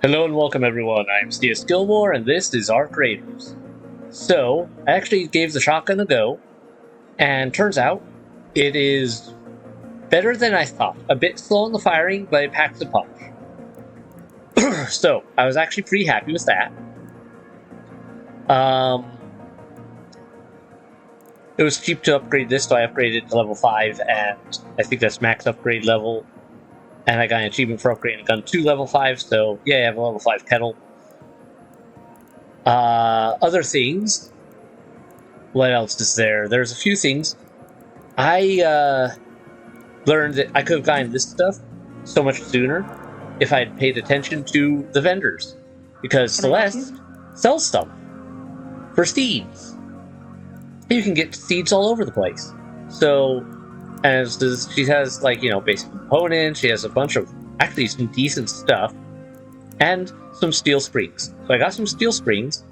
Hello and welcome everyone, I'm C.S.Gilmore and this is Arc Raiders. So, I actually gave the shotgun a go, and turns out it is better than I thought. A bit slow in the firing, but it packs a punch. So, I was actually pretty happy with that. It was cheap to upgrade this, so I upgraded to level 5, and I think that's max upgrade level. And I got an achievement for upgrading a gun to level 5, so yeah, I have a level 5 kettle. Other things. What else is there? There's a few things. I learned that I could have gotten this stuff so much sooner if I had paid attention to the vendors. Because Celeste sells stuff for seeds. You can get seeds all over the place. So, as does, she has, basic components, she has a bunch of, actually, some decent stuff, and some steel springs. So I got some steel springs,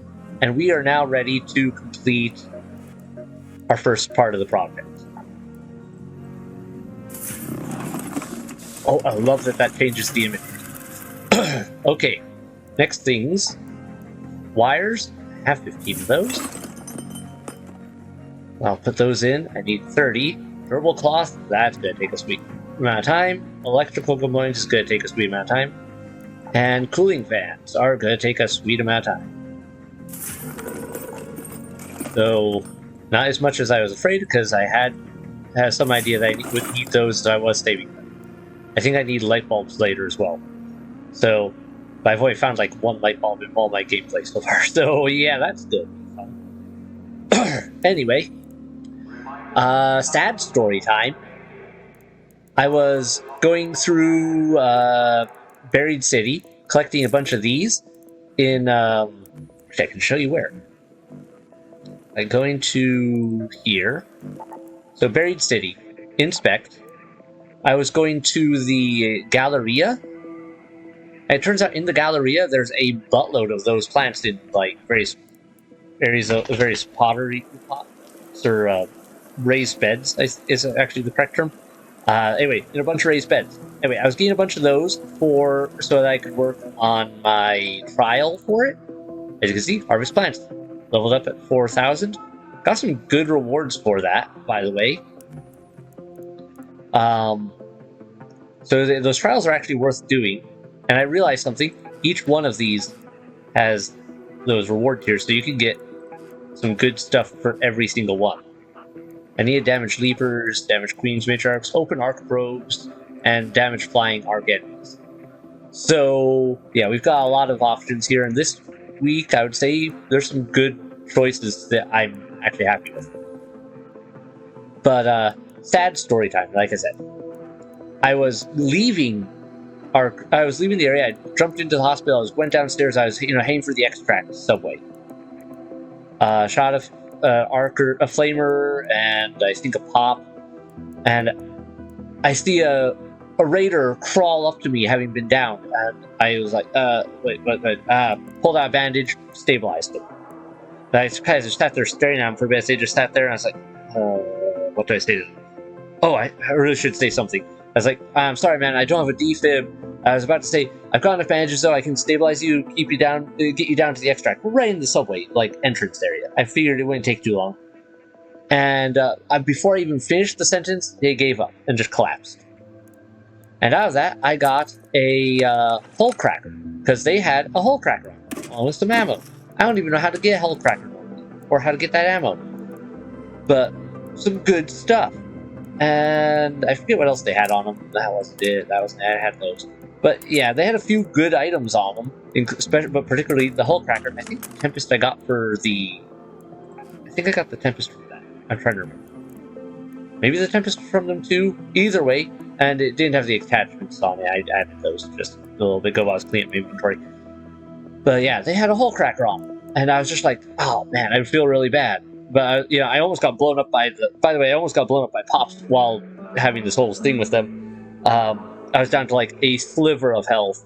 and we are now ready to complete our first part of the project. Oh, I love that changes the image. Okay, next things. Wires, I have 15 of those. I'll put those in. I need 30. Durable cloth, that's going to take a sweet amount of time. Electrical components is going to take a sweet amount of time. And cooling fans are going to take a sweet amount of time. So, not as much as I was afraid, because I had some idea that I would need those, so I was saving them. I think I need light bulbs later as well. So, but I've only found like one light bulb in all my gameplay so far, so yeah, that's good. Anyway, sad story time. I was going through Buried City, collecting a bunch of these in, I can show you where. I'm going to here. So Buried City, inspect. I was going to the Galleria. And it turns out in the Galleria, there's a buttload of those plants in like various areas of various pottery pots or raised beds is actually the correct term. Anyway, in a bunch of raised beds. Anyway, I was getting a bunch of those so that I could work on my trial for it. As you can see, harvest plants. Leveled up at 4,000. Got some good rewards for that, by the way. So those trials are actually worth doing. And I realized something. Each one of these has those reward tiers, so you can get some good stuff for every single one. I needed damaged leapers, damaged queens matriarchs, open arc probes, and damaged flying arc enemies. So, yeah, we've got a lot of options here, and this week I would say there's some good choices that I'm actually happy with. But, sad story time, like I said. I was leaving the area, I jumped into the hospital, went downstairs, I was, heading for the extract subway. Shot a flamer, and I think a pop, and I see a raider crawl up to me, having been down, and I was like, pulled out a bandage, stabilized him. And I kind of just sat there staring at him for a bit. They just sat there, and I was like, what do I say to them? Oh, I really should say something. I was like, I'm sorry, man, I don't have a defib. I was about to say, I've got enough bandages, though, I can stabilize you, keep you down, get you down to the extract. We're right in the subway, entrance area. I figured it wouldn't take too long. And before I even finished the sentence, they gave up and just collapsed. And out of that, I got a hull cracker, because they had a hull cracker along with some ammo. I don't even know how to get a hull cracker or how to get that ammo. But some good stuff. And I forget what else they had on them. That wasn't it. I had those. But yeah, they had a few good items on them, but particularly the hull cracker. I think the Tempest I got for the... I think I got the Tempest from that. I'm trying to remember. Maybe the Tempest from them too. Either way, and it didn't have the attachments on it. I added those just a little bit ago while I was cleaning up my inventory. But yeah, they had a hull cracker on them. And I was just like, oh man, I feel really bad. But I almost got blown up by by the way, I almost got blown up by pops while having this whole thing with them. I was down to like a sliver of health.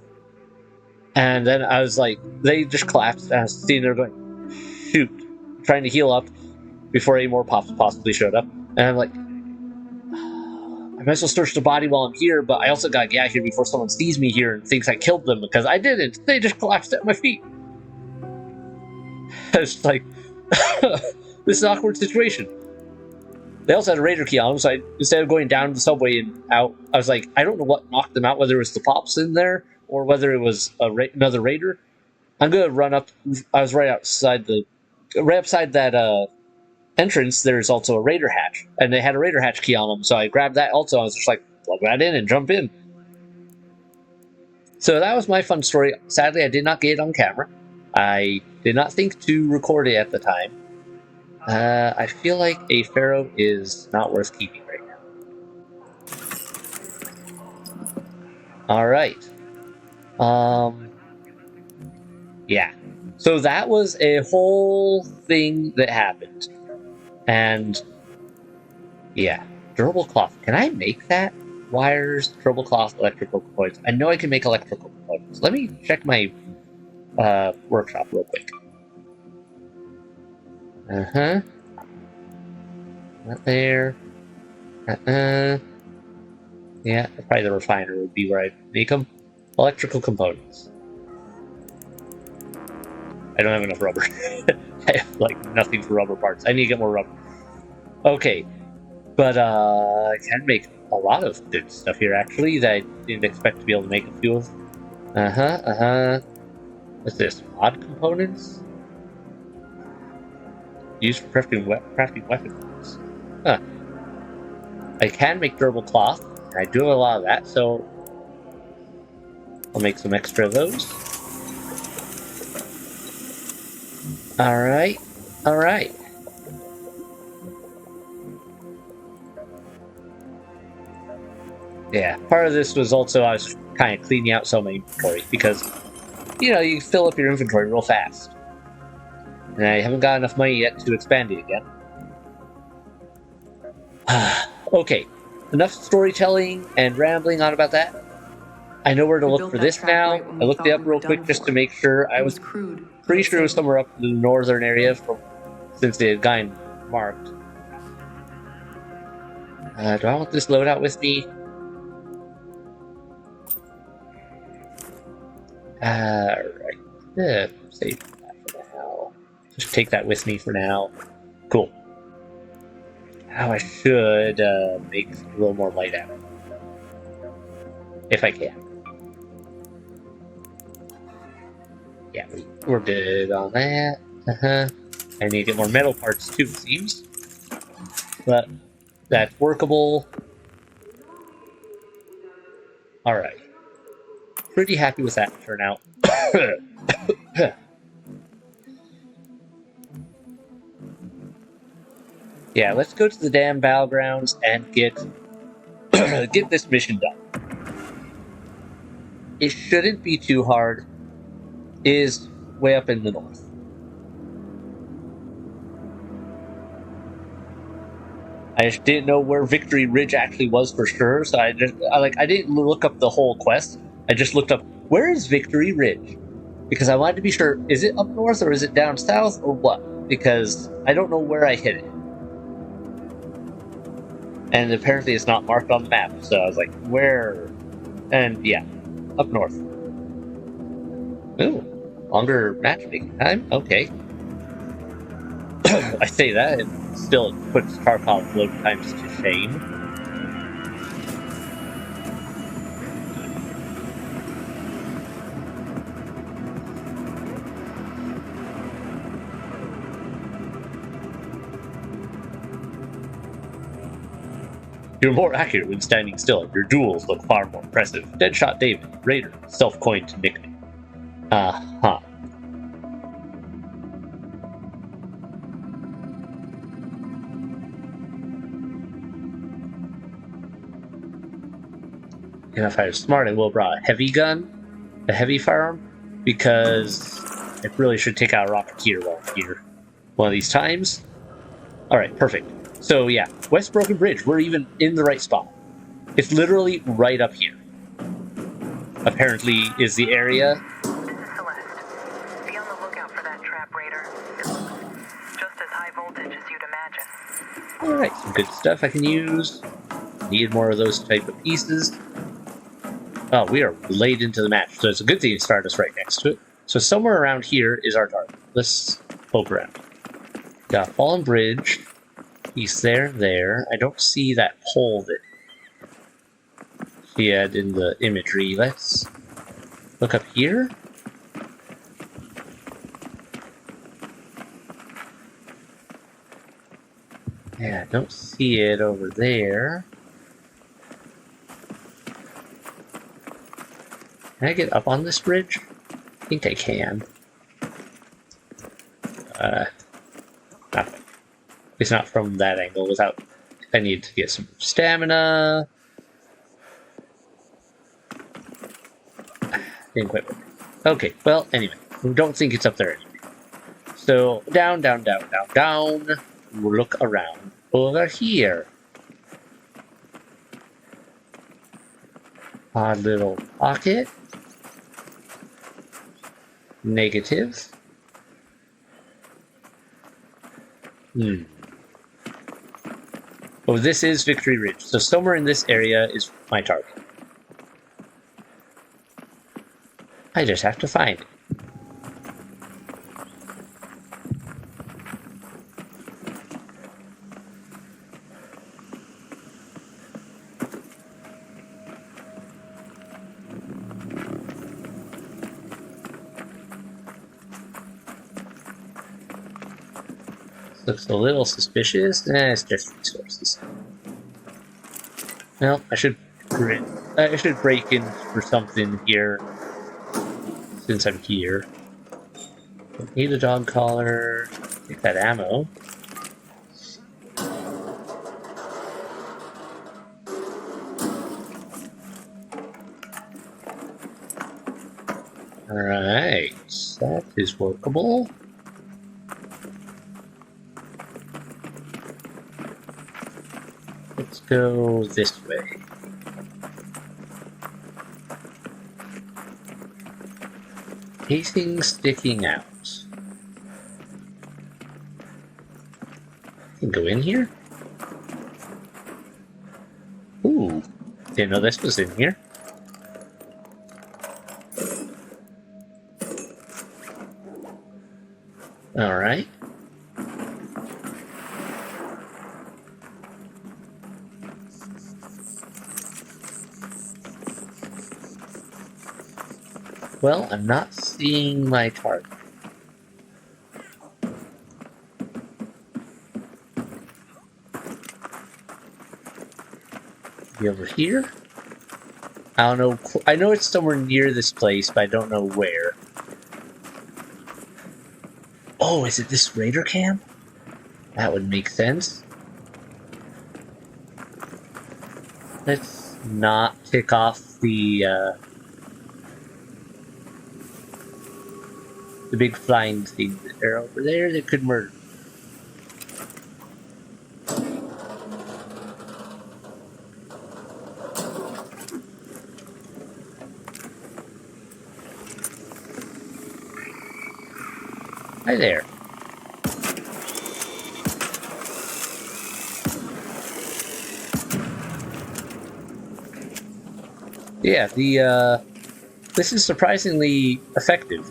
And then I was like, they just collapsed, and I was sitting there going, shoot, trying to heal up before any more pops possibly showed up. And I'm like, I'm might as well search the body while I'm here, but I also gotta get out of here before someone sees me here and thinks I killed them, because I didn't. They just collapsed at my feet. It's like, this is an awkward situation. They also had a raider key on them, so instead of going down the subway and out, I was like, I don't know what knocked them out, whether it was the pops in there or whether it was another raider. I'm gonna run up. I was right outside that entrance. There's also a raider hatch, and they had a raider hatch key on them, so I grabbed that also. I was just like, plug that in and jump in. So that was my fun story. Sadly, I did not get it on camera. I did not think to record it at the time. I feel like a pharaoh is not worth keeping right now. Alright. Yeah. So that was a whole thing that happened. And, yeah. Durable cloth. Can I make that? Wires, durable cloth, electrical components. I know I can make electrical components. Let me check my workshop real quick. Uh-huh. Not there. Yeah, probably the refiner would be where I'd make them. Electrical components. I don't have enough rubber. I have, like, nothing for rubber parts. I need to get more rubber. Okay. But, I can make a lot of good stuff here, actually, that I didn't expect to be able to make a few of. What's this? Mod components? Used for crafting weapons. Huh. I can make durable cloth. I do have a lot of that, so I'll make some extra of those. Alright. Alright. Yeah, part of this was also I was kind of cleaning out some of my inventory because, you know, you fill up your inventory real fast. And I haven't got enough money yet to expand it again. Okay, enough storytelling and rambling on about that. I know where to look for this now. I looked it up real quick just to make sure. I was pretty sure it was somewhere up in the northern area since they had gotten marked. Do I want this loadout with me? Alright. Save that for now. Just take that with me for now. Cool. Now I should make a little more light ammo. If I can. Yeah, we're good on that. I need to get more metal parts too, it seems. But that's workable. Alright. Pretty happy with that turnout. Yeah, let's go to the damn battlegrounds and get get this mission done. It shouldn't be too hard. It is way up in the north. I just didn't know where Victory Ridge actually was for sure, so I didn't look up the whole quest. I just looked up, where is Victory Ridge? Because I wanted to be sure, is it up north or is it down south or what? Because I don't know where I hit it. And apparently it's not marked on the map, so I was like, where? And yeah, up north. Ooh, longer matchmaking time? Okay. I say that, and still it puts Tarkov's load times to shame. You're more accurate when standing still. Your duels look far more impressive. Deadshot David, Raider, self-coined nickname. Uh-huh. And if I was smart, I will have brought a heavy gun, a heavy firearm, because I really should take out a Rocketeer while I'm here one of these times. Alright, perfect. So yeah, West Broken Bridge, we're even in the right spot. It's literally right up here. Apparently is the area. This is Celeste. Be on the lookout for that trap raider. Just as high voltage as you'd imagine. Alright, some good stuff I can use. Need more of those type of pieces. Oh, we are late into the match, so it's a good thing it started us right next to it. So somewhere around here is our target. Let's poke around. Got Fallen Bridge. He's there. I don't see that pole that she had in the imagery. Let's look up here. Yeah, I don't see it over there. Can I get up on this bridge? I think I can. Nothing. It's not from that angle without... I need to get some stamina. Didn't quite work. Okay, well, anyway. I don't think it's up there anyway. So, down. Look around. Over here. Odd little pocket. Negative. Oh, this is Victory Ridge. So somewhere in this area is my target. I just have to find it. Looks a little suspicious. It's just resources. Well, I should break in for something here since I'm here. Need a dog collar. Take that ammo. Alright, that is workable. Let's go this way. Casing sticking out. I can go in here? Ooh, didn't know this was in here. Alright. Well, I'm not seeing my target. Be over here? I don't know. I know it's somewhere near this place, but I don't know where. Oh, is it this raider camp? That would make sense. Let's not tick off the big flying thing that are over there that could murder. Hi there. Yeah, this is surprisingly effective,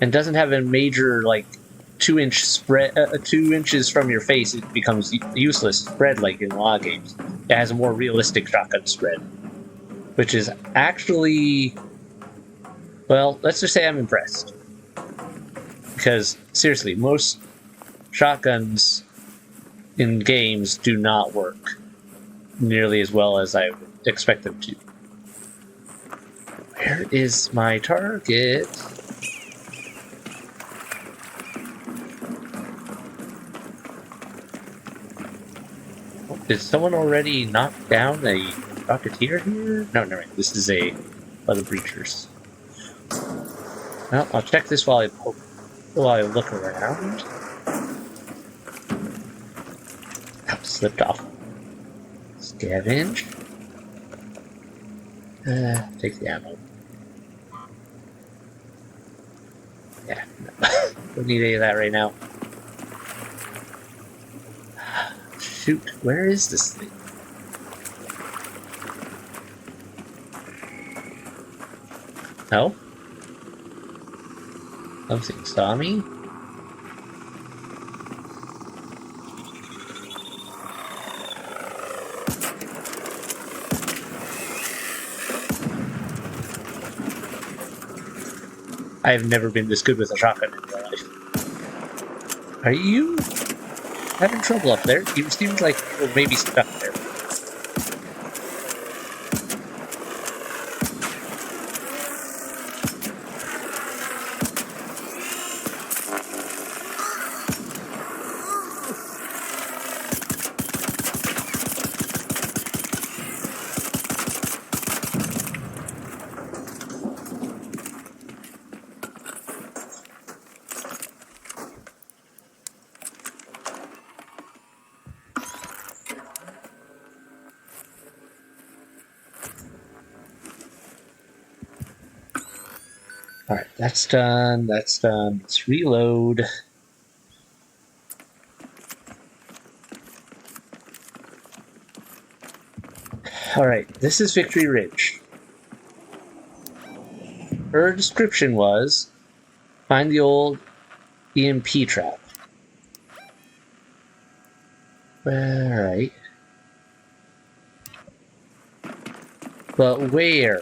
and doesn't have a major 2-inch spread. 2 inches from your face, it becomes useless spread like in a lot of games. It has a more realistic shotgun spread, which is actually, well, let's just say I'm impressed. Because seriously, most shotguns in games do not work nearly as well as I would expect them to. Where is my target? Oh, did someone already knock down a rocketeer here? No, never mind. This is a other breachers. Well, I'll check this while I look around. Oh, slipped off. Scavenge. Take the ammo. Yeah, no. Don't need any of that right now. Shoot, where is this thing? No? Something saw me? I have never been this good with a shotgun in real life. Are you having trouble up there? You seemed like you were maybe stuck there. Alright, that's done. That's done. Let's reload. Alright, this is Victory Ridge. Her description was find the old EMP trap. Alright. But where?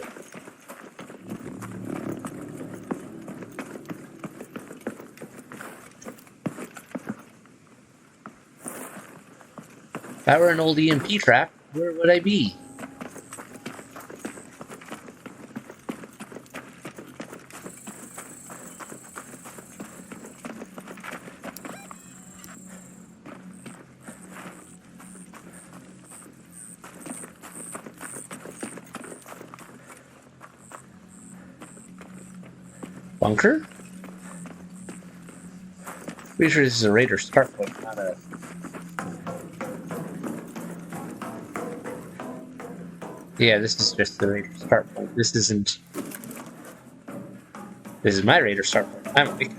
If that were an old EMP trap, where would I be? Bunker? Pretty sure this is a raider start point, not a... Yeah, this is just the raider start point. This isn't... This is my raider start point. I'm like...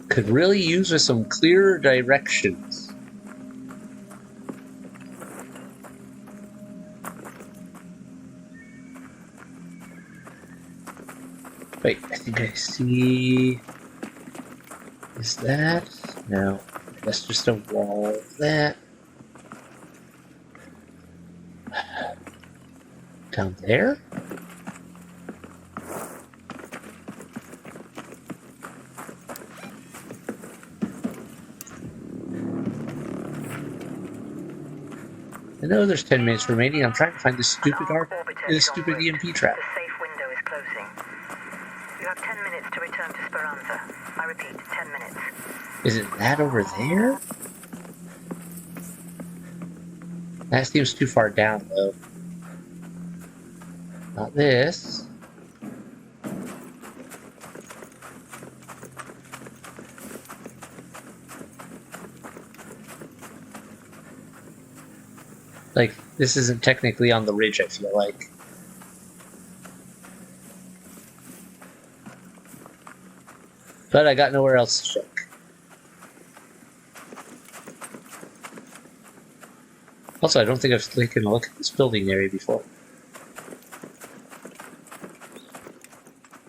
Could really use with some clearer directions. Wait, I think I see... Is that? No. That's just a wall. That. Down there? I know there's 10 minutes remaining. I'm trying to find this stupid EMP trap. The safe window is closing. You have 10 minutes to return to Speranza. I repeat, 10 minutes. Is it that over there? That seems too far down, though. Not this. Like, this isn't technically on the ridge, I feel like. But I got nowhere else to check. Also, I don't think I've taken a look at this building area before.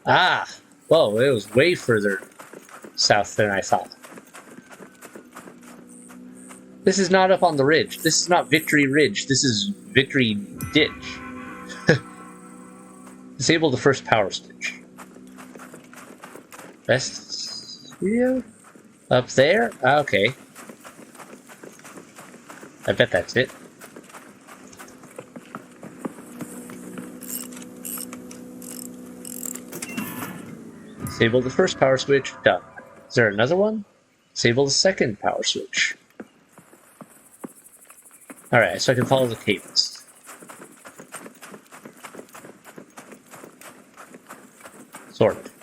Ah! Whoa, it was way further south than I thought. This is not up on the ridge. This is not Victory Ridge. This is Victory Ditch. Disable the first power switch. Best video? Up there? Okay. I bet that's it. Disable the first power switch. Done. Is there another one? Disable the second power switch. Alright, so I can follow the cables. Sort of.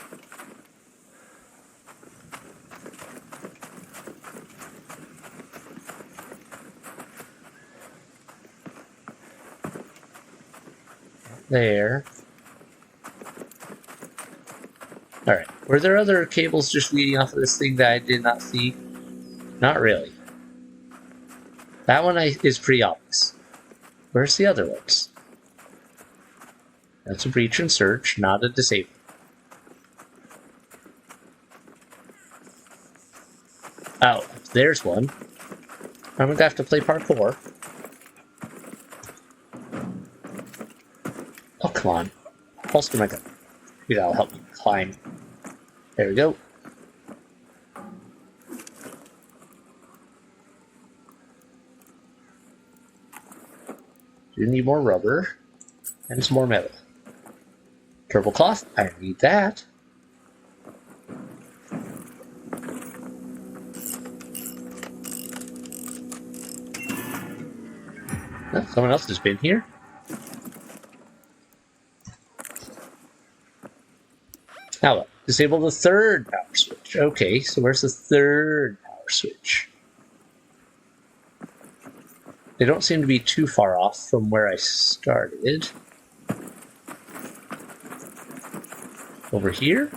There. Alright. Were there other cables just leading off of this thing that I did not see? Not really. That one is pretty obvious. Where's the other ones? That's a breach and search, not a disable. Oh, there's one. I'm gonna have to play parkour. Oh, come on. Holster my gun. Maybe that'll help me climb. There we go. Do need more rubber. And some more metal. Turbo cloth. I need that. Oh, someone else has been here. Now what? Disable the third power switch. Okay, so where's the third power switch? They don't seem to be too far off from where I started. Over here?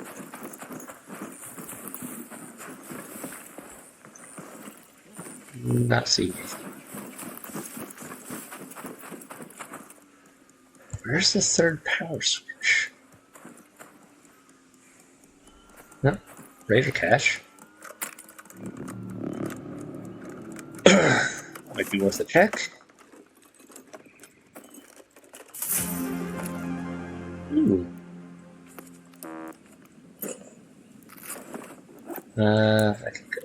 Not seeing anything. Where's the third power switch? No, Raider cache. Might be worth a check. Ooh. I can go.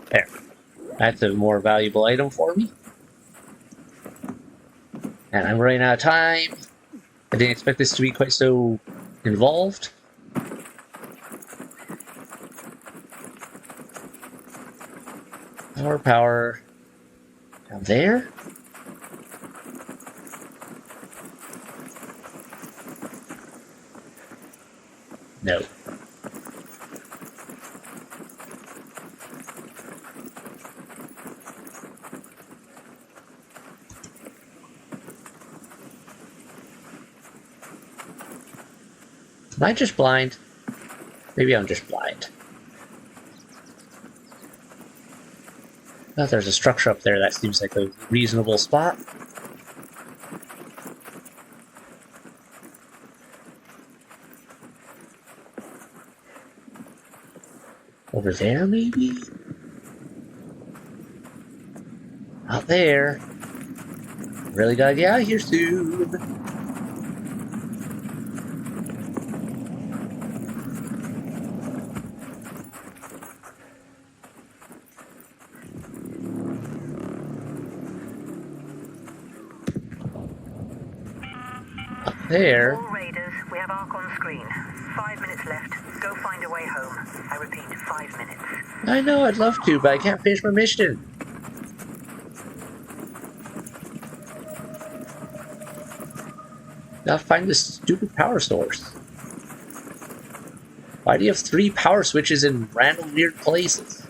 There. That's a more valuable item for me. And I'm running out of time. I didn't expect this to be quite so involved. Power. Down there? No. Am I just blind? Maybe I'm just blind. Oh, there's a structure up there that seems like a reasonable spot. Over there, maybe? Out there. Really gotta get out of here soon. There. All Raiders, we have Ark on screen. 5 minutes left. Go find a way home. I repeat, 5 minutes. I know, I'd love to, but I can't finish my mission. Gotta find this stupid power source. Why do you have 3 power switches in random weird places?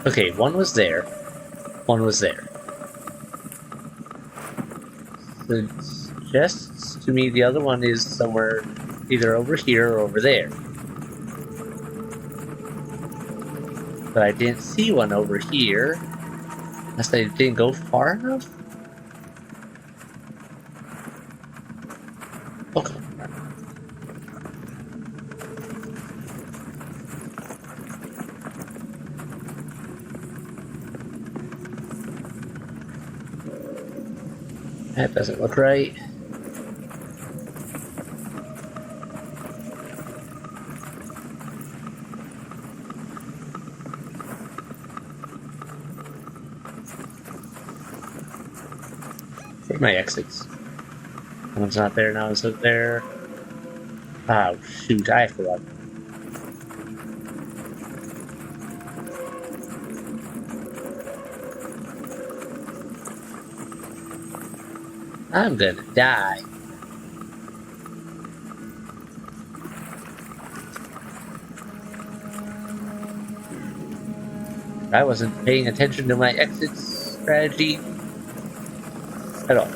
Okay, one was there. One was there. Suggests to me the other one is somewhere either over here or over there. But I didn't see one over here. Unless I didn't go far enough? Okay. That doesn't look right. Where's my exits? One's not there, now it's there. Oh, shoot, I forgot. I'm gonna die. I wasn't paying attention to my exits. strategy at all.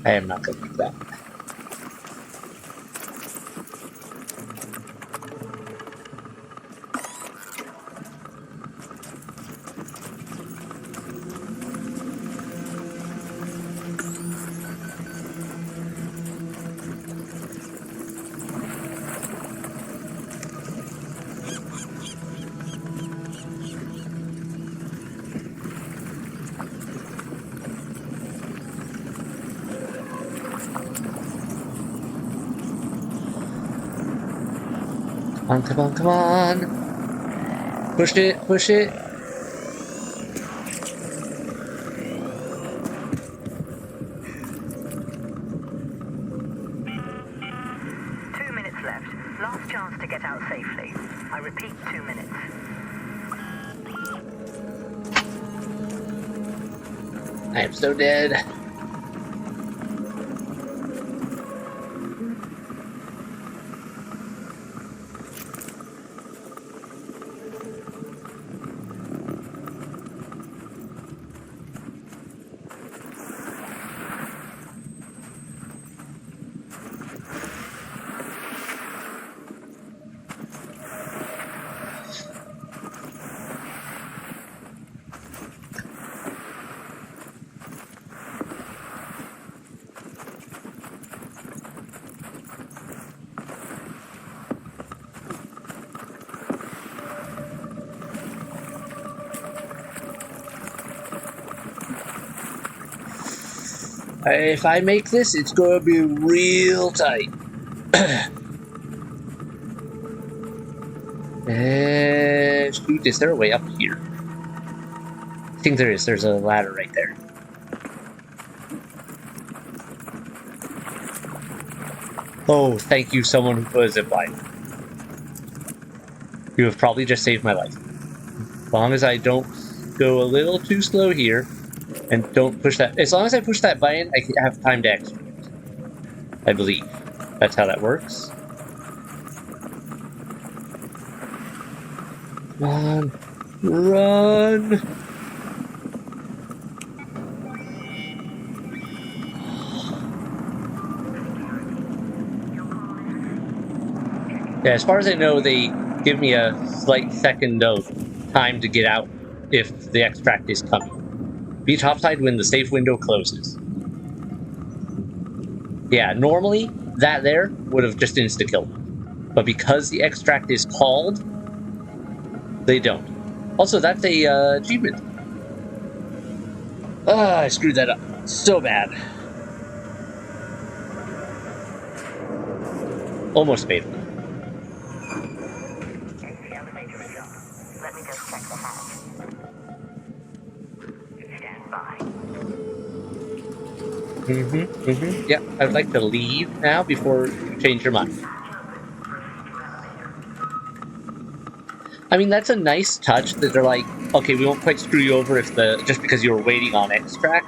I am not going to do that. Come on, come on! Push it, push it! Last chance to get out safely. I repeat, 2 minutes. I am so dead. If I make this, it's gonna be real tight. And shoot, is there a way up here? I think there is. There's a ladder right there. Oh, thank you, someone who put a zip line. You have probably just saved my life. As long as I don't go a little too slow here, and don't push that. As long as I push that button, I have time to execute. I believe that's how that works. Come on, run! Yeah, as far as I know, they give me a slight second of time to get out if the extract is coming. Be topside when the safe window closes. Yeah, normally that there would have just insta-killed me. But because the extract is called, they don't. Also, that's a achievement. I screwed that up so bad. Almost made it. Let me just check the hatch. Stand by. Yeah, I'd like to leave now before you change your mind. I mean, that's a nice touch that they're like, okay, we won't quite screw you over if just because you were waiting on extract.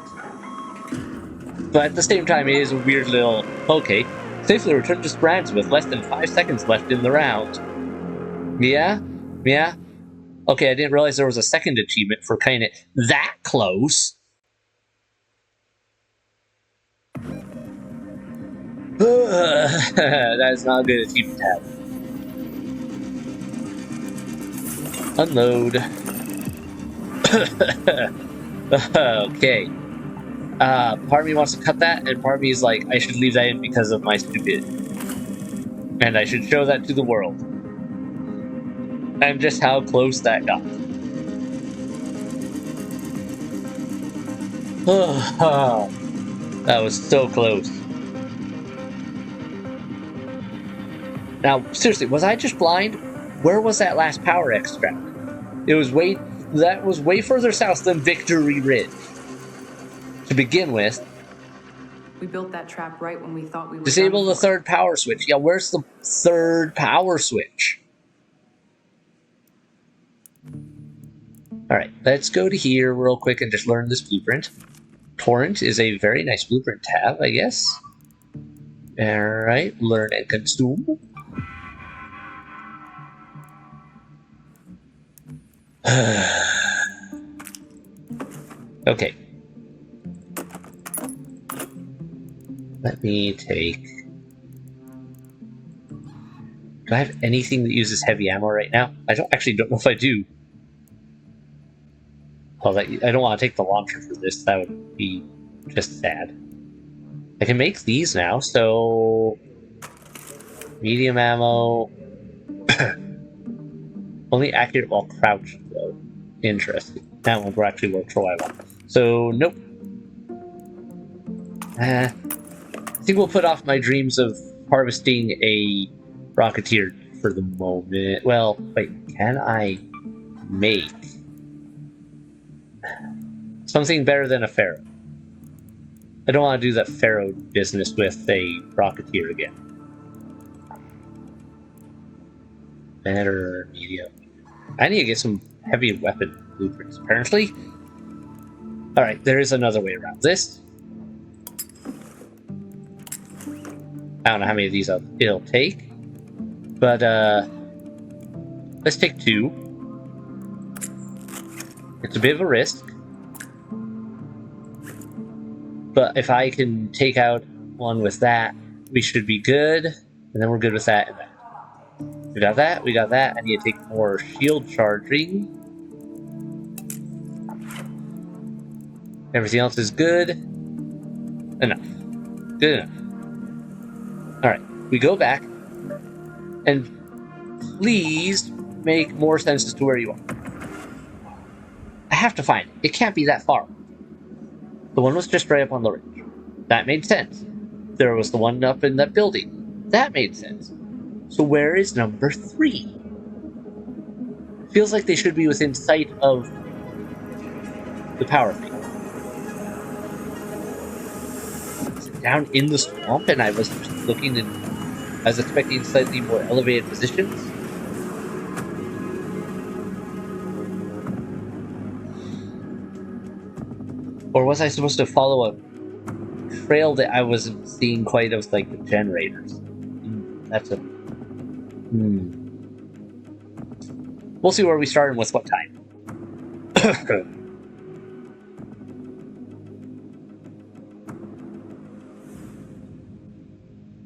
But at the same time, it is a weird little, okay, safely return to Sprags with less than 5 seconds left in the round. Yeah? Yeah? Okay, I didn't realize there was a second achievement for kind of that close. That is not a good achievement to have. Unload. Okay. Part of me wants to cut that, and part of me is like, I should leave that in because of my stupidity. And I should show that to the world. And just how close that got. That was so close. Now, seriously, was I just blind? Where was that last power extract? That was way further south than Victory Ridge. To begin with, We built that trap right when we thought we were Disable the done for. third power switch. Yeah, where's the third power switch? Alright, let's go to here real quick and just learn this blueprint. Torrent is a very nice blueprint to have, I guess. Alright, learn and consume. Okay. Let me take... Do I have anything that uses heavy ammo right now? I don't know if I do. Well, I don't want to take the launcher for this. That would be just sad. I can make these now, so... Medium ammo... Only accurate while crouched, though. Interesting. That one will actually work for what I want. So, nope. I think we'll put off my dreams of harvesting a Rocketeer for the moment. Well, wait, can I make something better than a Pharaoh? I don't want to do that Pharaoh business with a Rocketeer again. Better medium. I need to get some heavy weapon blueprints, apparently. Alright, there is another way around this. I don't know how many of these it'll take. But, let's take 2. It's a bit of a risk. But if I can take out one with that, we should be good. And then we're good with that and that. We got that, we got that. I need to take more shield charging. Everything else is good. Enough. Good enough. Alright, we go back. And please make more sense as to where you are. I have to find it. It can't be that far. The one was just right up on the ridge. That made sense. There was the one up in that building. That made sense. So where is number 3? Feels like they should be within sight of the power thing. Is it down in the swamp and I was just looking and I was expecting slightly more elevated positions? Or was I supposed to follow a trail that I wasn't seeing quite of, like, the generators? That's a... We'll see where we start and with what time.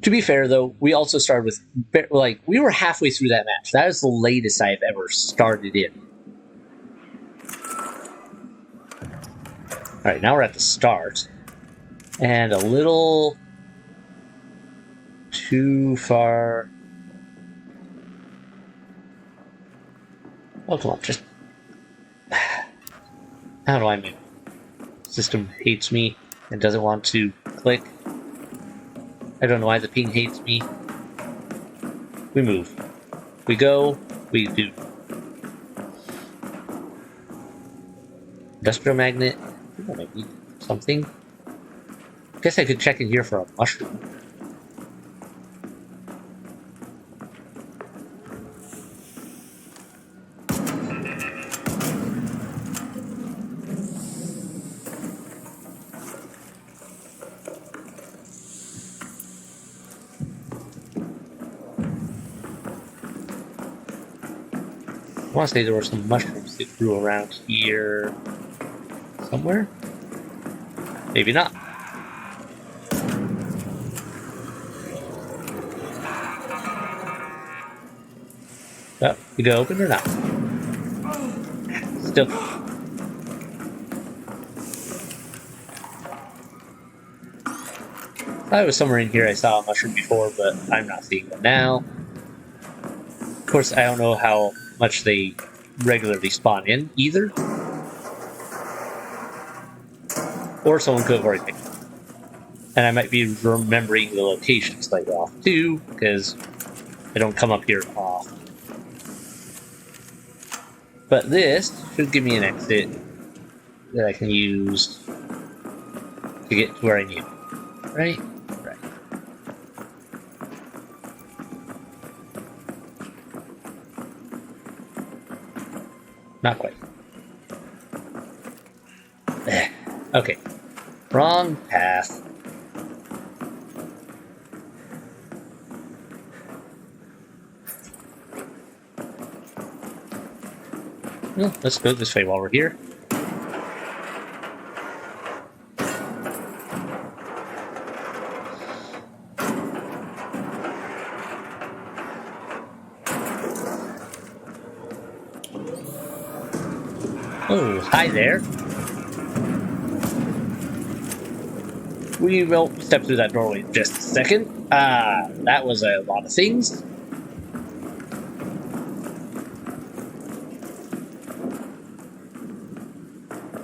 To be fair, though, we also started with... Like, we were halfway through that match. That is the latest I've ever started in. Alright, now we're at the start. And a little... too far... Oh, come on, just... How do I move? System hates me and doesn't want to click. I don't know why the ping hates me. We move. We go. We do. Industrial magnet. I think I might need something. I guess I could check in here for a mushroom. I want to say there were some mushrooms that grew around here somewhere. Maybe not. Oh, you go open or not? Still. I was somewhere in here I saw a mushroom before, but I'm not seeing them now. Of course, I don't know how much they regularly spawn in, either. Or someone could have already picked them. And I might be remembering the location slightly off, too, because I don't come up here often. But this should give me an exit that I can use to get to where I need. Right? Right. Not quite. Okay. Wrong path. Well, let's go this way while we're here. Oh, hi there. We will step through that doorway in just a second. That was a lot of things.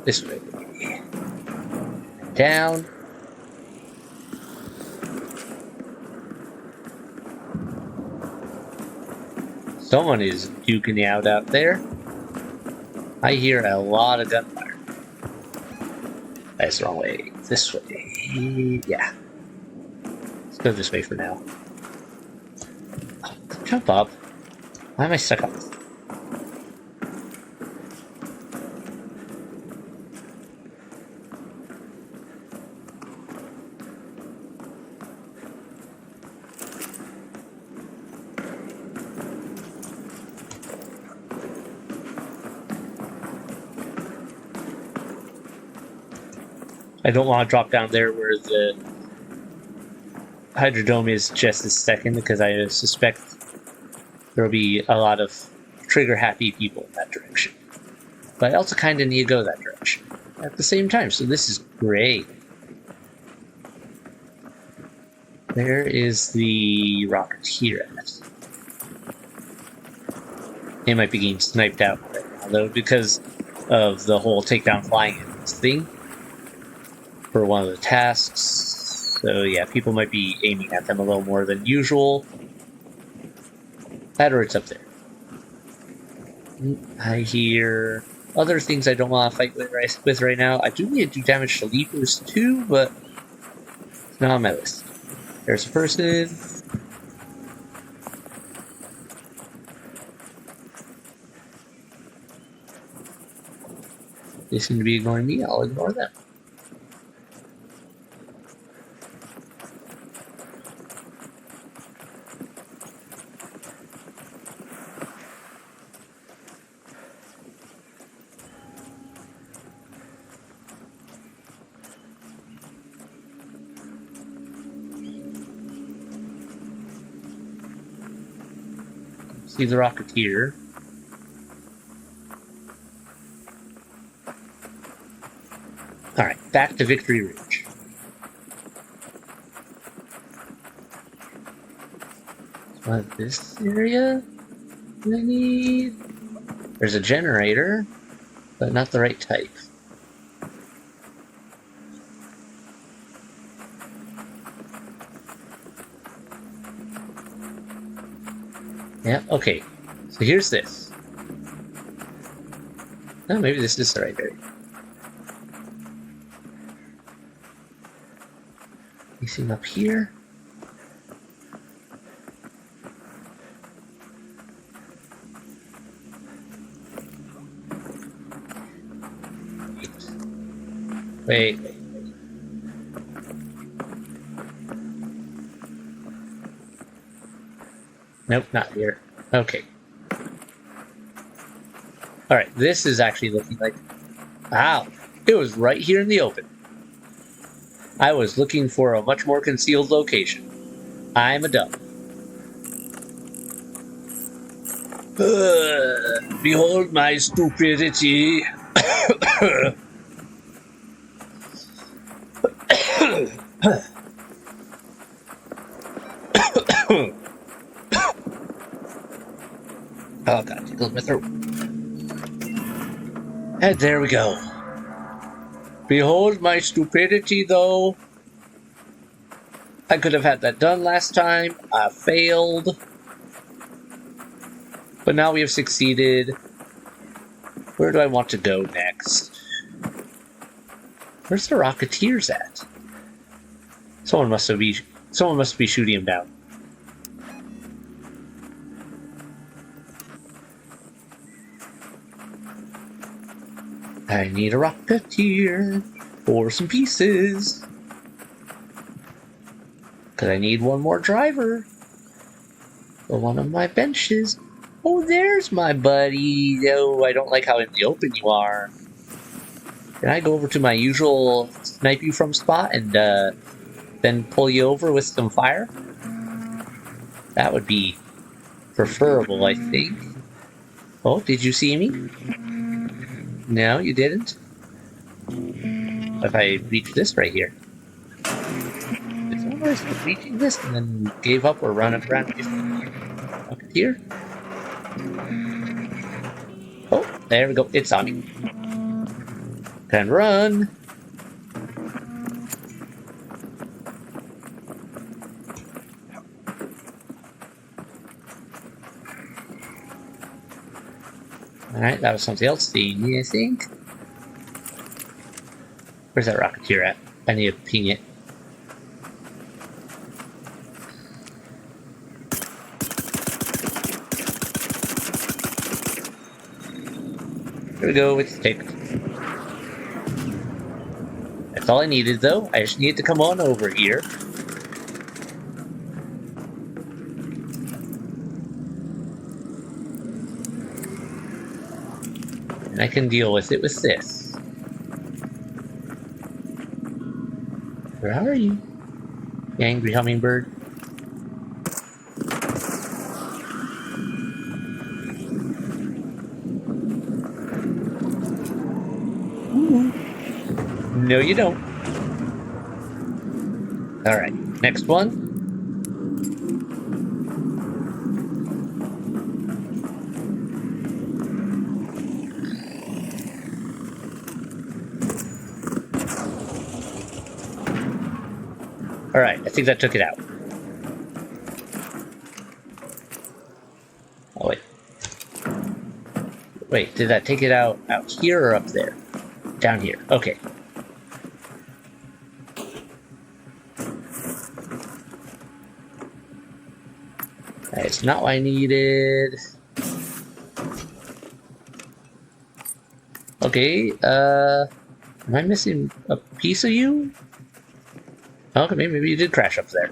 This way. Down. Someone is duking it out there. I hear a lot of gunfire. That's the wrong way. This way. Yeah. Let's go this way for now. Oh, jump up. Why am I stuck on this? I don't want to drop down there where the Hydrodome is just a second, because I suspect there will be a lot of trigger-happy people in that direction. But I also kind of need to go that direction at the same time, so this is great. Where is the Rocketeer at? They might be getting sniped out right now, though, because of the whole takedown flying thing for one of the tasks. So yeah, people might be aiming at them a little more than usual. That or it's up there. I hear other things I don't want to fight with right now. I do need to do damage to Leapers too, but it's not on my list. There's a person. They seem to be ignoring me. I'll ignore them. See the Rocketeer. Alright, back to Victory Ridge. What, this area? I need? There's a generator, but not the right type. Yeah, okay. So here's this. Oh, maybe this is the right area. Anything up here? Wait. Nope, not here. Okay. Alright, this is actually looking like... Wow! It was right here in the open. I was looking for a much more concealed location. I'm a dumb. Behold my stupidity. Oh god, tickles my throat. And there we go. Behold my stupidity, though. I could have had that done last time. I failed. But now we have succeeded. Where do I want to go next? Where's the Rocketeers at? Someone must be shooting him down. I need a rocketeer for some pieces. Because I need one more driver for one of my benches. Oh, there's my buddy. Oh, I don't like how in the open you are. Can I go over to my usual snipe you from spot and then pull you over with some fire? That would be preferable, I think. Oh, did you see me? No, you didn't? If I reach this right here. Did someone risk reaching this and then gave up or run up around up here? Oh, there we go. It's on me. Can run. Alright, that was something else. See me, I think. Where's that rocketeer at? I need to ping it. Here we go, it's ticked. That's all I needed, though. I just needed to come on over here. And I can deal with it with this. Where are you? You angry hummingbird? Ooh. No, you don't. Alright, next one. Alright, I think that took it out. Oh, wait. Wait, did that take it out here or up there? Down here. Okay. It's not what I needed. Okay, am I missing a piece of you? Okay, maybe you did crash up there.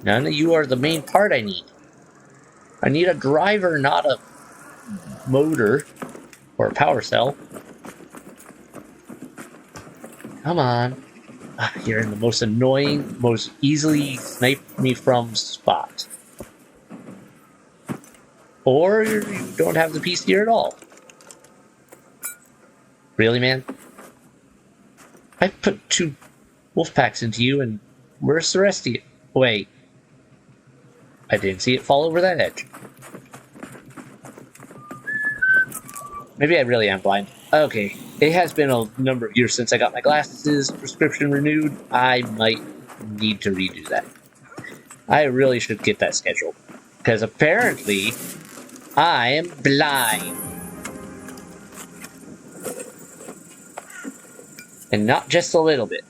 None of you are the main part I need. I need a driver, not a motor or a power cell. Come on. You're in the most annoying, most easily snipe me from spot. Or you don't have the piece here at all. Really, man? I put 2 wolf packs into you, and where's the rest of you? Wait. I didn't see it fall over that edge. Maybe I really am blind. Okay. It has been a number of years since I got my glasses prescription renewed. I might need to redo that. I really should get that scheduled. Because apparently, I am blind. And not just a little bit.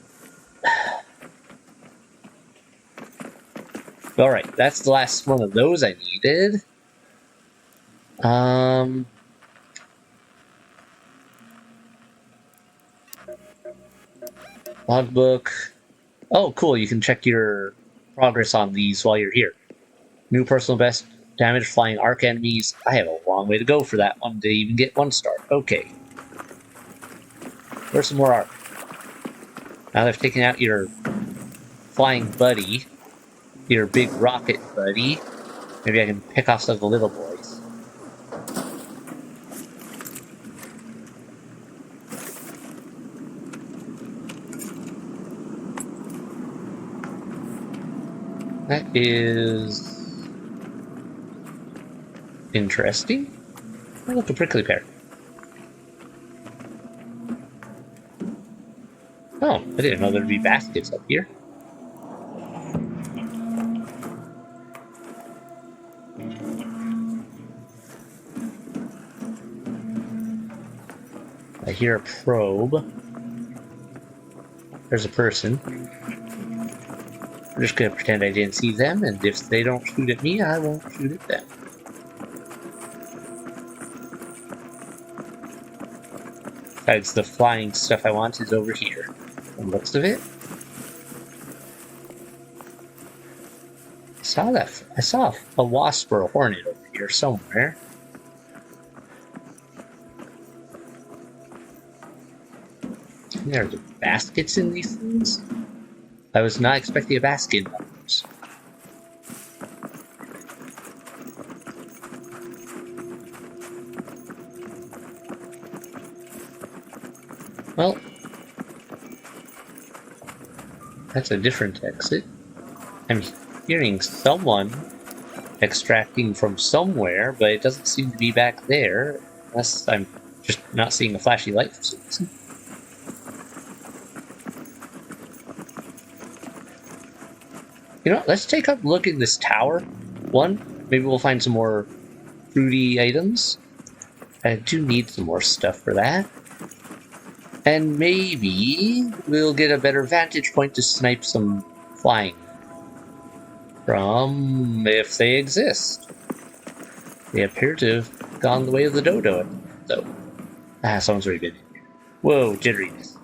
Alright, that's the last one of those I needed. Logbook. Oh, cool, you can check your progress on these while you're here. New personal best, damage flying arc enemies. I have a long way to go for that one to even get 1 star. Okay. Where's some more arc? Now that I've taken out your flying buddy, your big rocket buddy, maybe I can pick off some of the little boys. That is interesting. Oh, look, a prickly pear. Oh, I didn't know there'd be baskets up here. I hear a probe. There's a person. I'm just gonna pretend I didn't see them, and if they don't shoot at me, I won't shoot at them. Besides, the flying stuff I want is over here. From the looks of it. I saw a wasp or a hornet over here somewhere. There are baskets in these things? I was not expecting a basket in those. Well, that's a different exit. I'm hearing someone extracting from somewhere, but it doesn't seem to be back there, unless I'm just not seeing a flashy light for some reason. You know, let's take a look in this tower. One, maybe we'll find some more fruity items. I do need some more stuff for that. And maybe we'll get a better vantage point to snipe some flying from, if they exist. They appear to have gone the way of the dodo, though. Someone's already been in here. Whoa, jitteriness.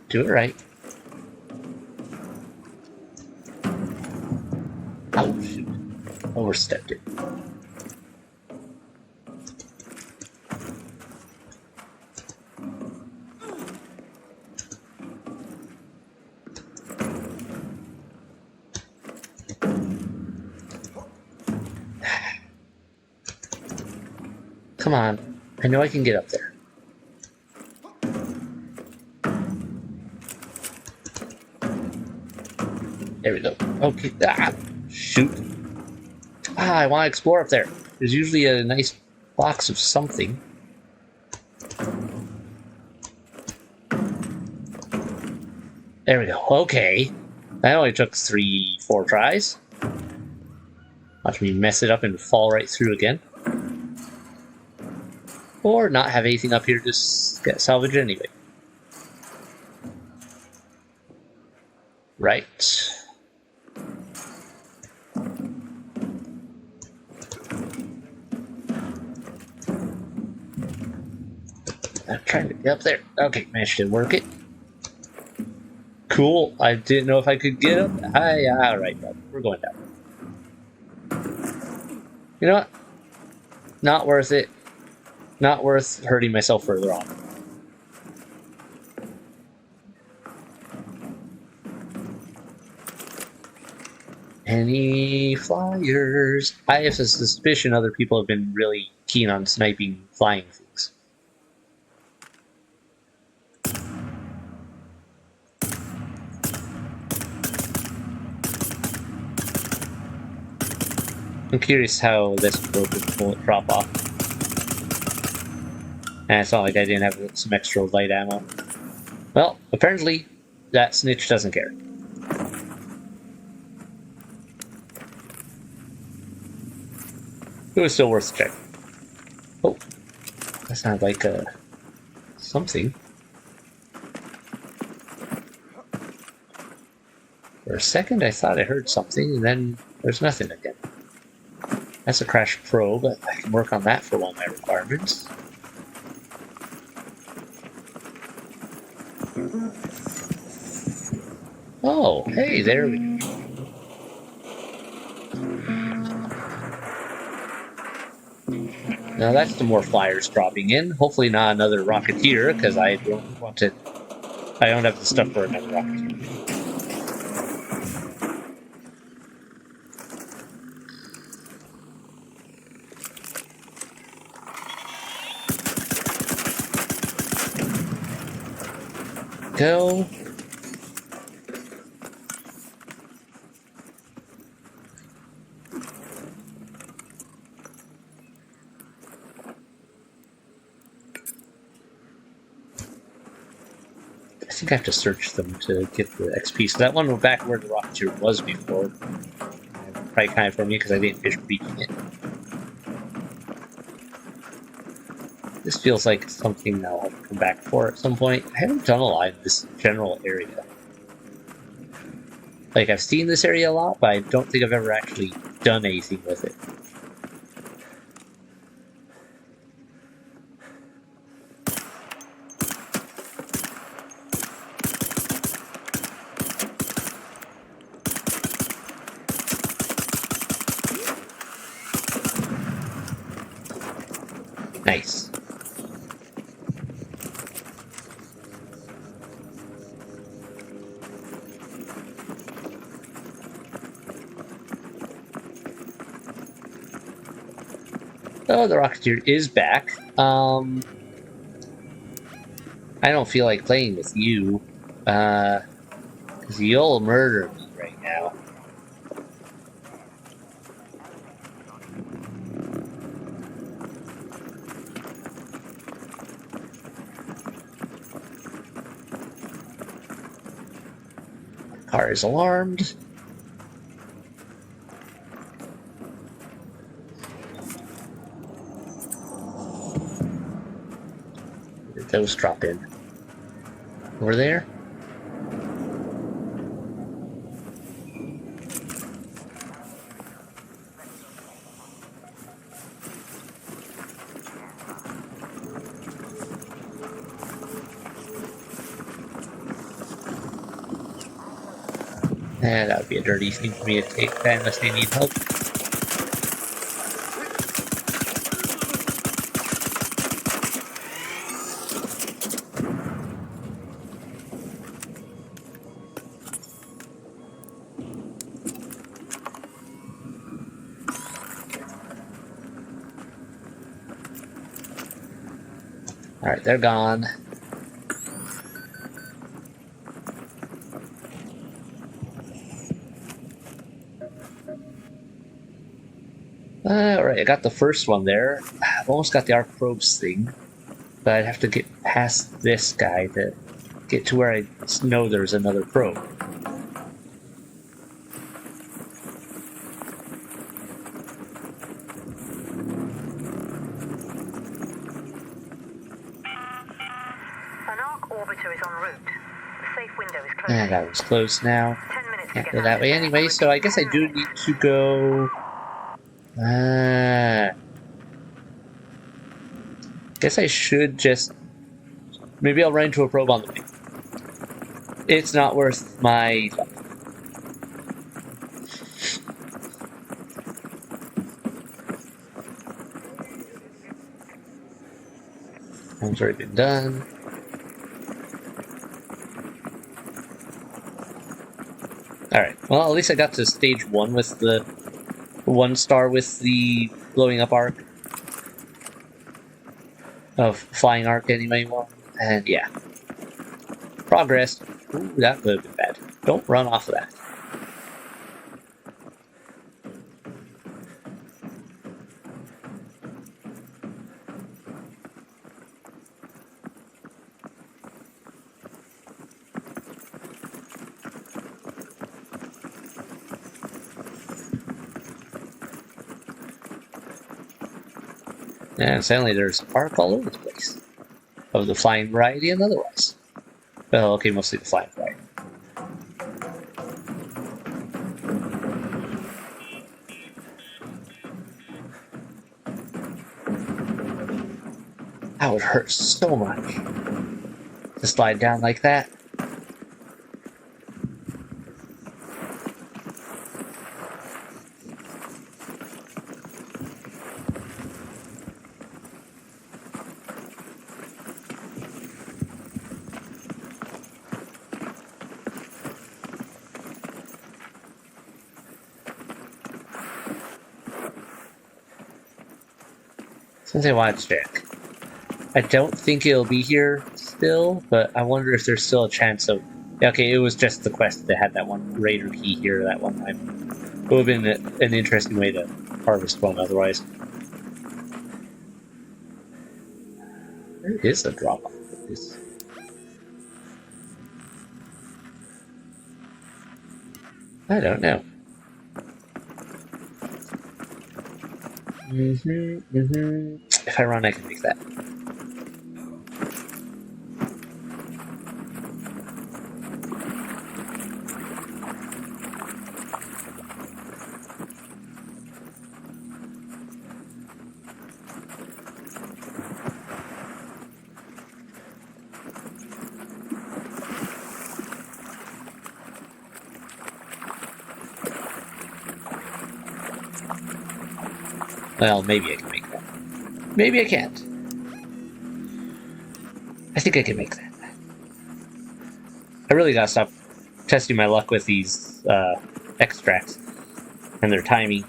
Do it right. Oh, shoot. Overstepped it. Come on. I know I can get up there. There we go. Okay. Shoot. I want to explore up there. There's usually a nice box of something. There we go. Okay. That only took 3-4 tries. Watch me mess it up and fall right through again. Or not have anything up here to get salvaged anyway. Right. I'm trying to get up there. Okay, managed to work it. Cool. I didn't know if I could get up. Alright, we're going down. You know what? Not worth it. Not worth hurting myself further on. Any flyers? I have a suspicion other people have been really keen on sniping flying things. I'm curious how this will drop off. And it's not like I didn't have some extra light ammo. Well, apparently that snitch doesn't care. It was still worth a check. Oh, that sounds like something. For a second I thought I heard something, and then there's nothing again. That's a crash probe. I can work on that for one of my requirements. Oh, hey, there we go. Now that's the more flyers dropping in. Hopefully not another Rocketeer, because I don't want to... I don't have the stuff for another Rocketeer. Go. think I have to search them to get the XP. So that one back where the Rocketeer was before. Probably kind of for me because I didn't finish reaching it. This feels like something I'll have to come back for at some point. I haven't done a lot in this general area. Like, I've seen this area a lot, but I don't think I've ever actually done anything with it. Nice. Oh, the Rocketeer is back. I don't feel like playing with you, because you'll murder me right now. Car is alarmed. Where did those drop in? Over there? That would be a dirty thing for me to take unless they need help. Alright, they're gone. Alright, I got the first one there. I've almost got the arc probes thing, but I'd have to get past this guy to get to where I know there's another probe. An arc orbiter is en route. The safe window is closed. And that was closed now. 10 minutes to Can't get go that way anyway, so I guess I do need to go... Guess I should just... Maybe I'll run into a probe on the way. It's not worth my... One's already been done. Alright, well, at least I got to stage 1 with the 1 star with the blowing up arc. Of flying arc anyway, well, and yeah. Progress. Ooh, that would have been bad. Don't run off of that. And suddenly there's arc all over the place. Of the flying variety and otherwise. Well, okay, mostly the flying variety. That would hurt so much. To slide down like that. Since I want to check. I don't think it'll be here still, but I wonder if there's still a chance of... Okay, it was just the quest that had that one Raider key here that one time. It would have been an interesting way to harvest one otherwise. There is a drop-off of this. I don't know. If I run, I can make that. Well, maybe I can make that. Maybe I can't. I think I can make that. I really gotta stop testing my luck with these extracts and their timing.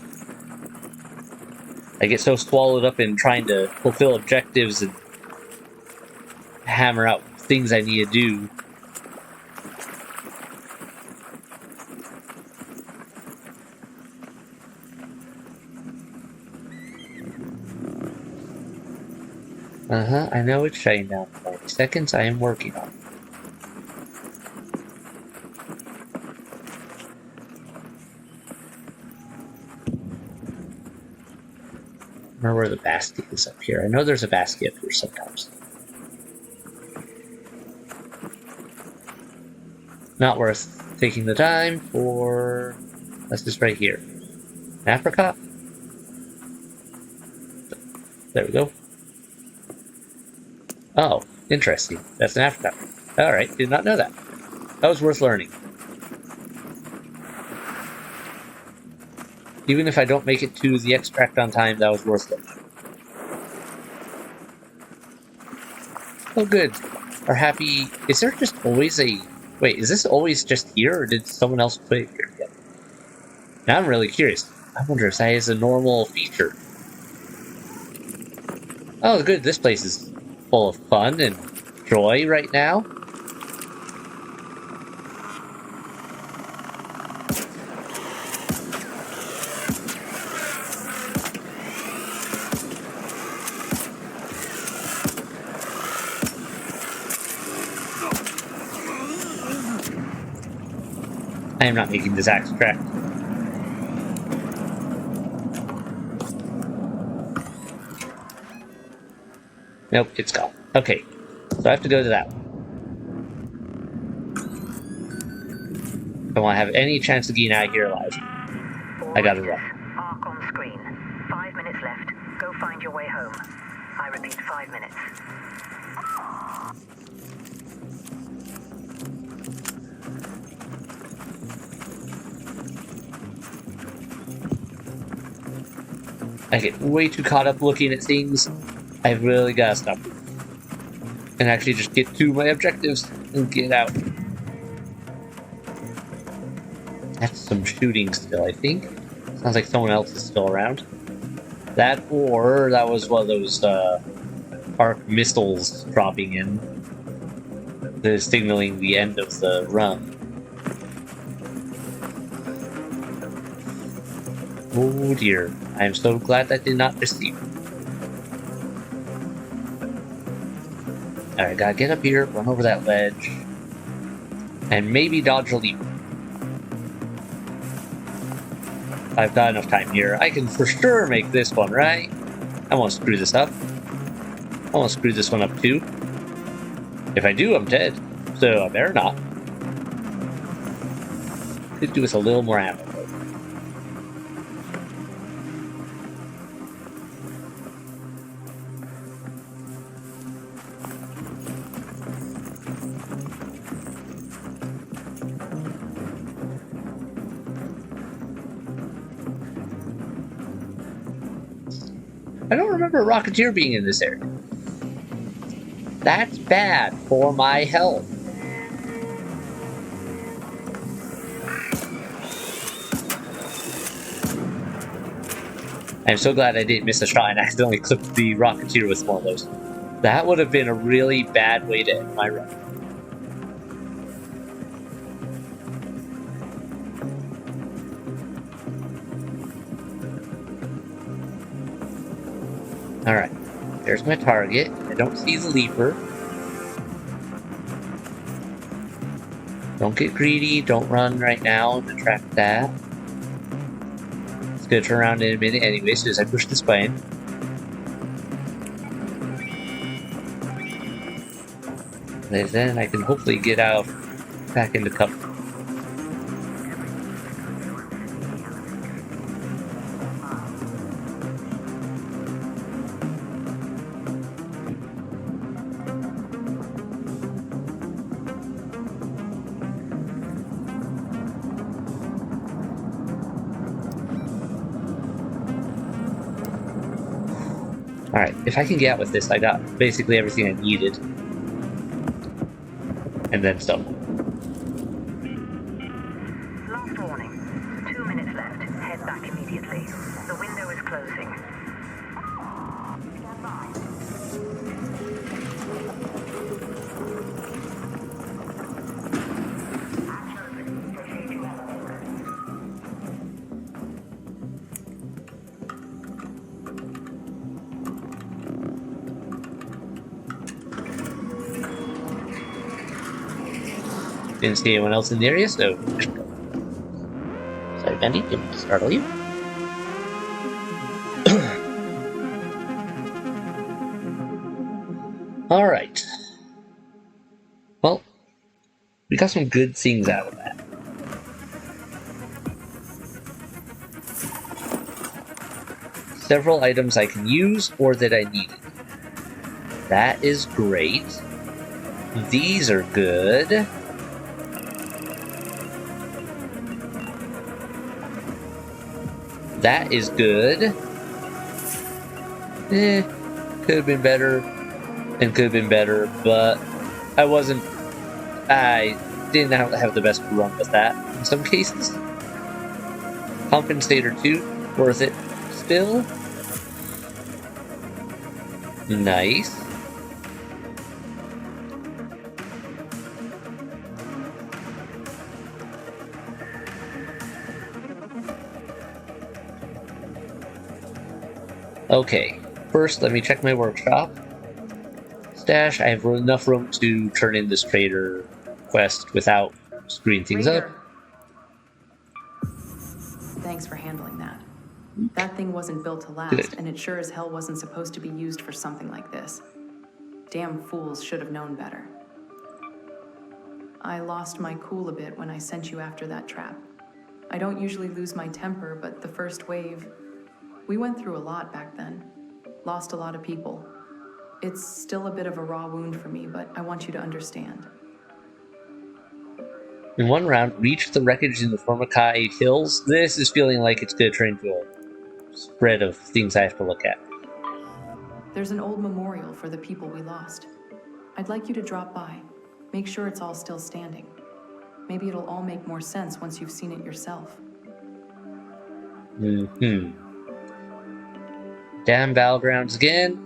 I get so swallowed up in trying to fulfill objectives and hammer out things I need to do. I know it's shutting down in 90 seconds. I am working on it. Remember where the basket is up here. I know there's a basket here sometimes. Not worth taking the time for... That's just right here. An apricot? There we go. Oh, interesting. That's an apricot. Alright, did not know that. That was worth learning. Even if I don't make it to the extract on time, that was worth it. Oh, good. Are happy... Is there just always a... Wait, is this always just here, or did someone else put it here again? Now I'm really curious. I wonder if that is a normal feature. Oh, good. This place is full of fun and joy right now. I am not making this extract. Nope, it's gone. Okay, so I have to go to that one. If I want to have any chance of getting out of here alive, I gotta run. Arc on screen. 5 minutes left. Go find your way home. I repeat, 5 minutes. I get way too caught up looking at things. I really gotta stop and actually just get to my objectives and get out. That's some shooting still, I think. Sounds like someone else is still around. That, or that was one of those arc missiles dropping in. That is signaling the end of the run. Oh dear. I am so glad that did not receive. Alright, gotta get up here, run over that ledge, and maybe dodge a leap. I've got enough time here. I can for sure make this one, right? I won't screw this up. I won't screw this one up too. If I do, I'm dead. So I better not. Could do with a little more ammo. I don't remember a Rocketeer being in this area. That's bad for my health. I'm so glad I didn't miss a shot and accidentally clipped the Rocketeer with one of those. That would have been a really bad way to end my run. Alright, there's my target. I don't see the leaper. Don't get greedy. Don't run right now and attract that. It's gonna turn around in a minute anyway, so as I push this button. And then I can hopefully get out back into cover. Alright, if I can get out with this, I got basically everything I needed. And then some. Last warning. 2 minutes left. Head back immediately. The window is closing. Didn't see anyone else in the area, so just go. Sorry, Bendy, didn't startle you. Alright. Well, we got some good things out of that. Several items I can use or that I needed. That is great. These are good. That is good. Could have been better and could have been better, but I didn't have the best run with that in some cases. Compensator 2, worth it still. Nice. Okay, first let me check my workshop. Stash, I have enough room to turn in this trader quest without screwing things up. Thanks for handling that. That thing wasn't built to last, Good. and it sure as hell wasn't supposed to be used for something like this. Damn fools should have known better. I lost my cool a bit when I sent you after that trap. I don't usually lose my temper, but the first wave... We went through a lot back then. Lost a lot of people. It's still a bit of a raw wound for me, but I want you to understand. In one round, reach the wreckage in the Formicai Hills. This is feeling like it's going to turn into a spread of things I have to look at. There's an old memorial for the people we lost. I'd like you to drop by. Make sure it's all still standing. Maybe it'll all make more sense once you've seen it yourself. Damn battlegrounds again.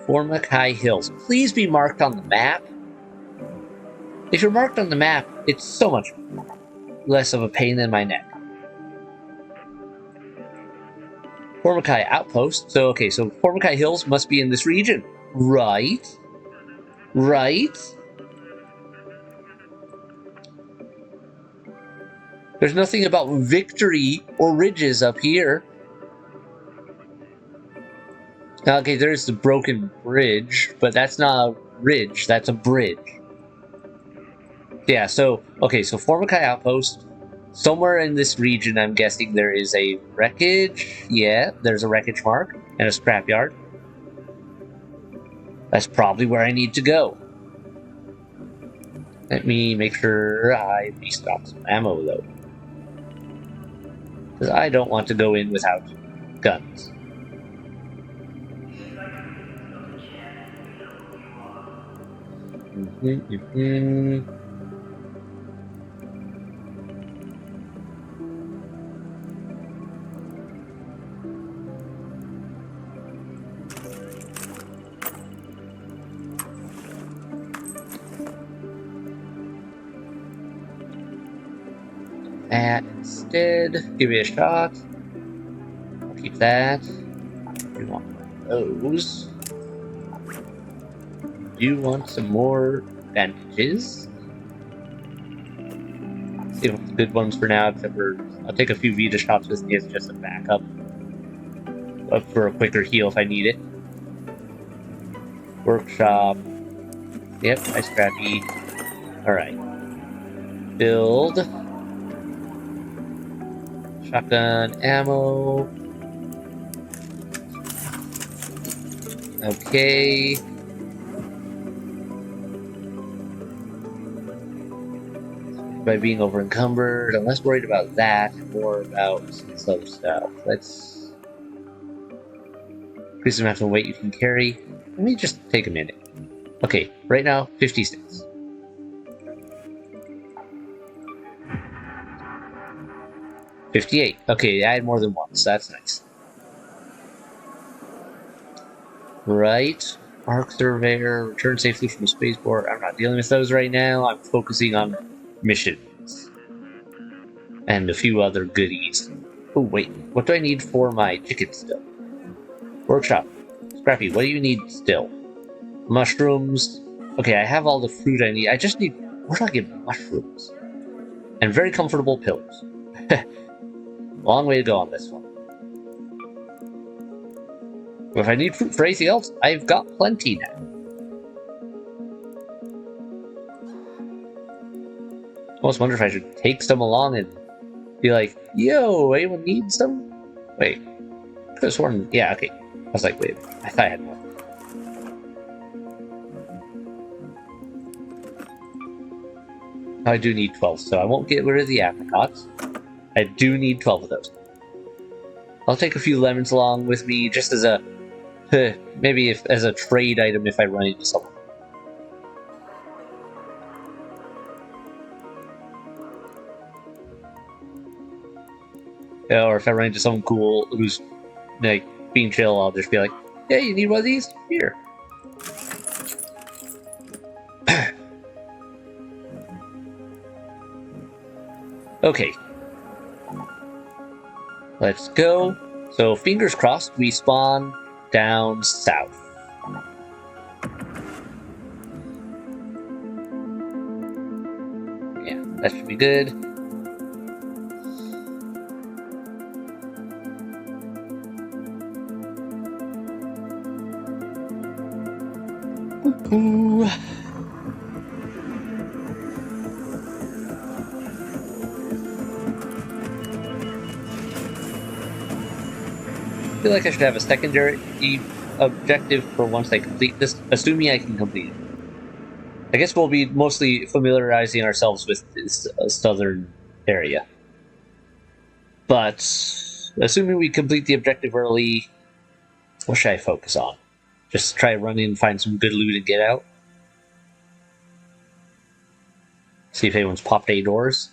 Formicai Hills. Please be marked on the map. If you're marked on the map, it's so much less of a pain in my neck. Formicai Outpost. So Formicai Hills must be in this region. Right? There's nothing about victory or ridges up here. Okay, there's the broken bridge, but that's not a ridge, that's a bridge. Yeah, so Formicai Outpost. Somewhere in this region, I'm guessing there is a wreckage. Yeah, there's a wreckage mark and a scrapyard. That's probably where I need to go. Let me make sure I restock some ammo, though. Because I don't want to go in without guns. That instead, give it a shot. I'll keep that. We want those. Do you want some more bandages? save up the good ones for now, except for I'll take a few Vita shots with me as just a backup. Up for a quicker heal if I need it. Workshop. Yep, I scrappy. Alright. Build. Shotgun ammo. Okay. By being over encumbered. I'm less worried about that, more about some other stuff. Let's increase the amount of weight you can carry. Let me just take a minute. Okay, right now, 56. $58. Okay, I had more than one, so that's nice. Right. Arc Surveyor, return safely from the spaceport. I'm not dealing with those right now. I'm focusing on missions. And a few other goodies. Oh, wait. What do I need for my chicken still? Workshop. Scrappy, what do you need still? Mushrooms. Okay, I have all the fruit I need. I just need... Where do I get mushrooms? And very comfortable pillows. Long way to go on this one. If I need fruit for anything else, I've got plenty now. I almost wonder if I should take some along and be like, yo, anyone need some? Wait. Could have sworn... Yeah, okay. I was like, wait, I thought I had more. I do need 12, so I won't get rid of the apricots. I do need 12 of those. I'll take a few lemons along with me, just as a... maybe as a trade item if I run into someone. Or if I run into someone cool who's like being chill, I'll just be like, "Hey, you need one of these? Here." Okay. Let's go. So, fingers crossed, we spawn down south. Yeah, that should be good. Ooh. I feel like I should have a secondary objective for once I complete this, assuming I can complete it. I guess we'll be mostly familiarizing ourselves with this southern area. But, assuming we complete the objective early, what should I focus on? Just try running and find some good loot and get out? See if anyone's popped any doors?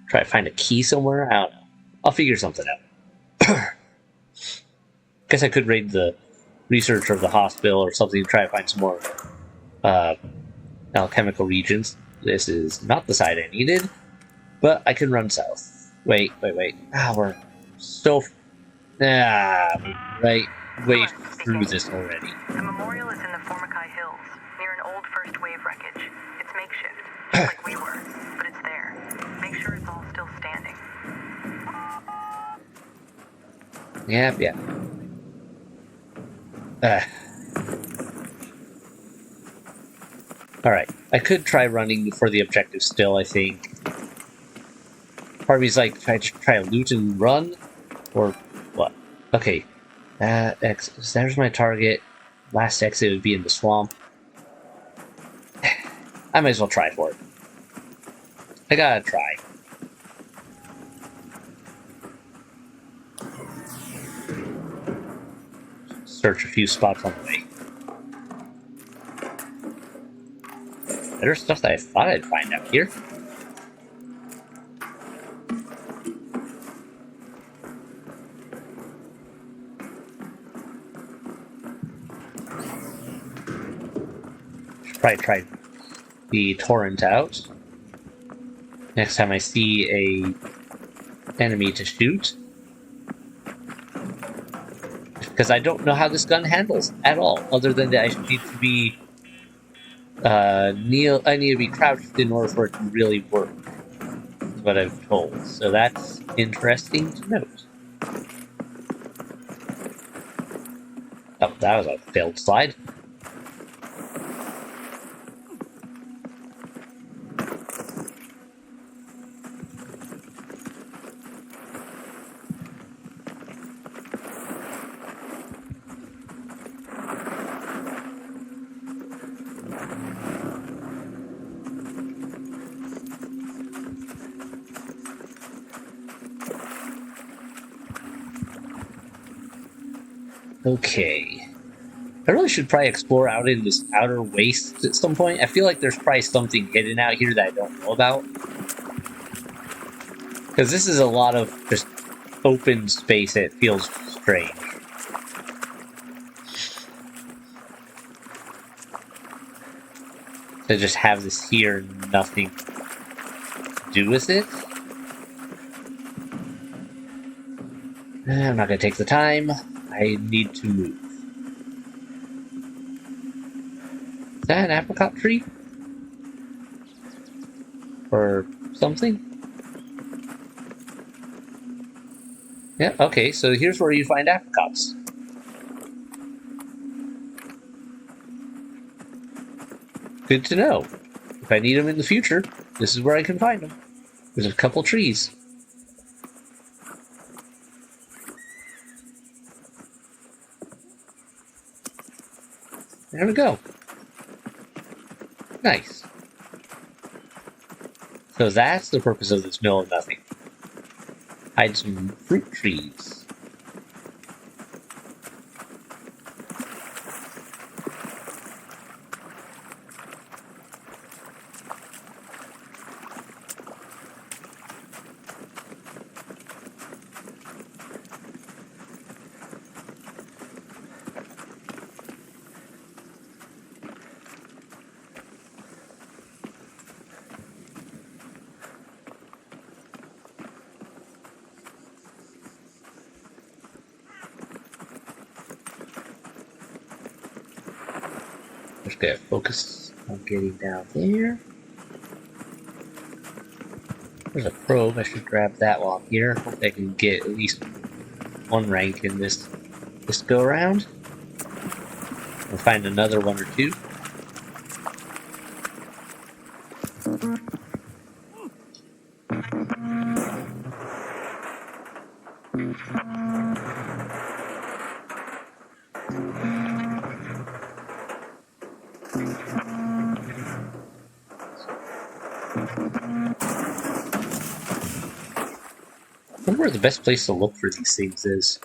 Try to find a key somewhere? I don't know. I'll figure something out. Guess I could raid the researcher of the hospital or something to try to find some more alchemical regions. This is not the side I needed, but I can run south. Wait. We're so... right way through this already. The memorial is in the Formicae Hills, near an old first wave wreckage. It's makeshift, just like we were, but it's there. Make sure it's all still standing. Yeah. Alright, I could try running for the objective still, I think. Part of me's like, try to loot and run? Or what? Okay. There's my target. Last exit would be in the swamp. I might as well try for it. I gotta try. Search a few spots on the way. There's stuff that I thought I'd find out here. Should probably try the torrent out. Next time I see a enemy to shoot. Because I don't know how this gun handles at all, other than that I need to be I need to be crouched in order for it to really work. Is what I've told. So that's interesting to note. Oh, that was a failed slide. Okay. I really should probably explore out in this outer waste at some point. I feel like there's probably something hidden out here that I don't know about. Because this is a lot of just open space. It feels strange. To just have this here and nothing to do with it. I'm not going to take the time. I need to move. Is that an apricot tree? Or something? Yeah, okay, so here's where you find apricots. Good to know. If I need them in the future, this is where I can find them. There's a couple trees. There we go. Nice. So that's the purpose of this mill of nothing. Hide some fruit trees. Just gotta focus on getting down there. There's a probe. I should grab that while I'm here. Hope I can get at least one rank in this go around. We'll find another one or two. I wonder where the best place to look for these things is.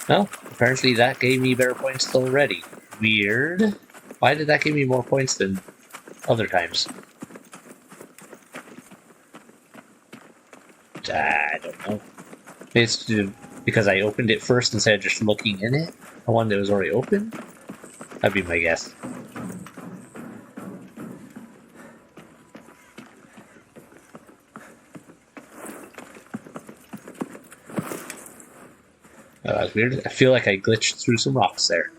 Well, apparently that gave me better points already. Weird. Why did that give me more points than other times? I don't know. It's because I opened it first instead of just looking in it. The one that was already open? That'd be my guess. That's weird. I feel like I glitched through some rocks there.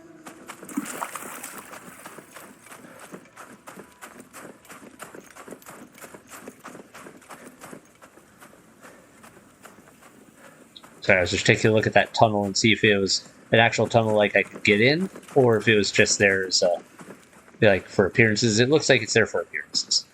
Sorry, I was just taking a look at that tunnel and see if it was an actual tunnel like I could get in, or if it was just there as like for appearances. It looks like it's there for appearances.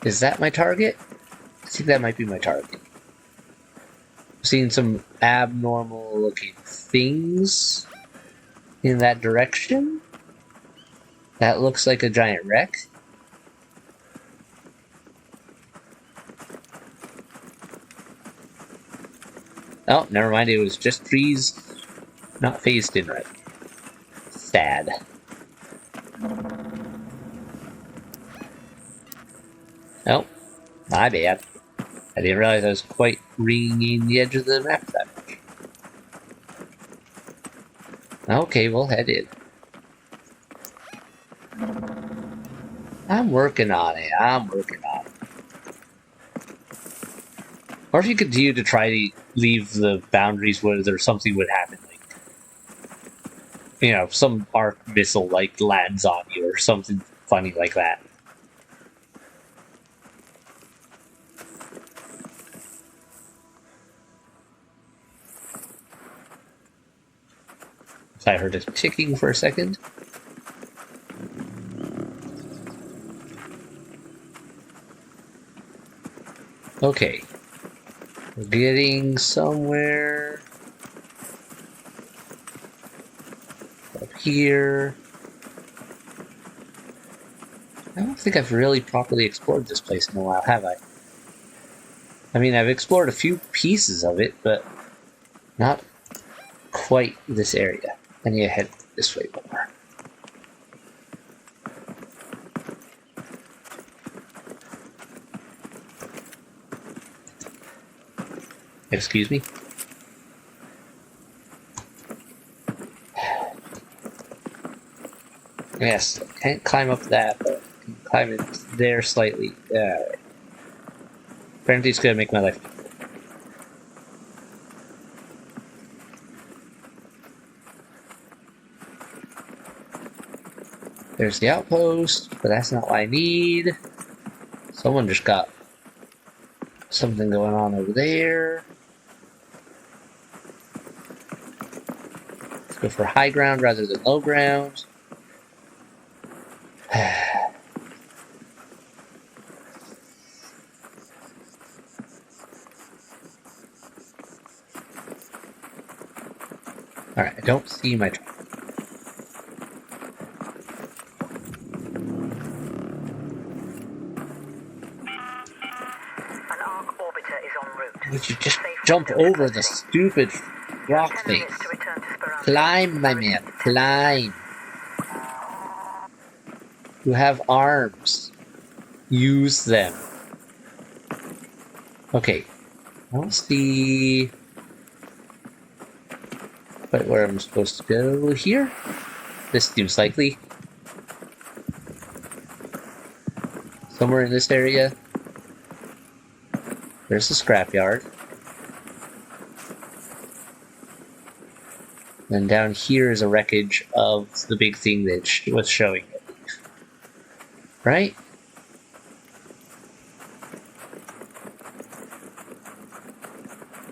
Is that my target? I think that might be my target. I've seen some abnormal looking things in that direction. That looks like a giant wreck. Oh, never mind. It was just trees not phased in right. Sad. Oh, my bad. I didn't realize I was quite ringing the edge of the map that much. Okay, we'll head in. I'm working on it. I'm working on it. Or if you continue to try to leave the boundaries where there's something would happen, like, you know, some arc missile like lands on you or something funny like that. I heard it ticking for a second. Okay. We're getting somewhere. Up here. I don't think I've really properly explored this place in a while, have I? I mean, I've explored a few pieces of it, but not quite this area. I need to head this way more. Excuse me? Yes, I can't climb up that, but I can climb it there slightly. Apparently it's gonna make my life difficult. There's the outpost, but that's not what I need. Someone just got something going on over there. Let's go for high ground rather than low ground. Alright, I don't see my truck. An arc orbiter is en route. Would you just Safe jump window over the closing. stupid You have rock 10 face? minutes to return to Speranza. Climb, my man, climb. You have arms. Use them. Okay. I don't see quite where I'm supposed to go here. This seems likely. Somewhere in this area. There's the scrapyard. And down here is a wreckage of the big thing that was showing it. Right?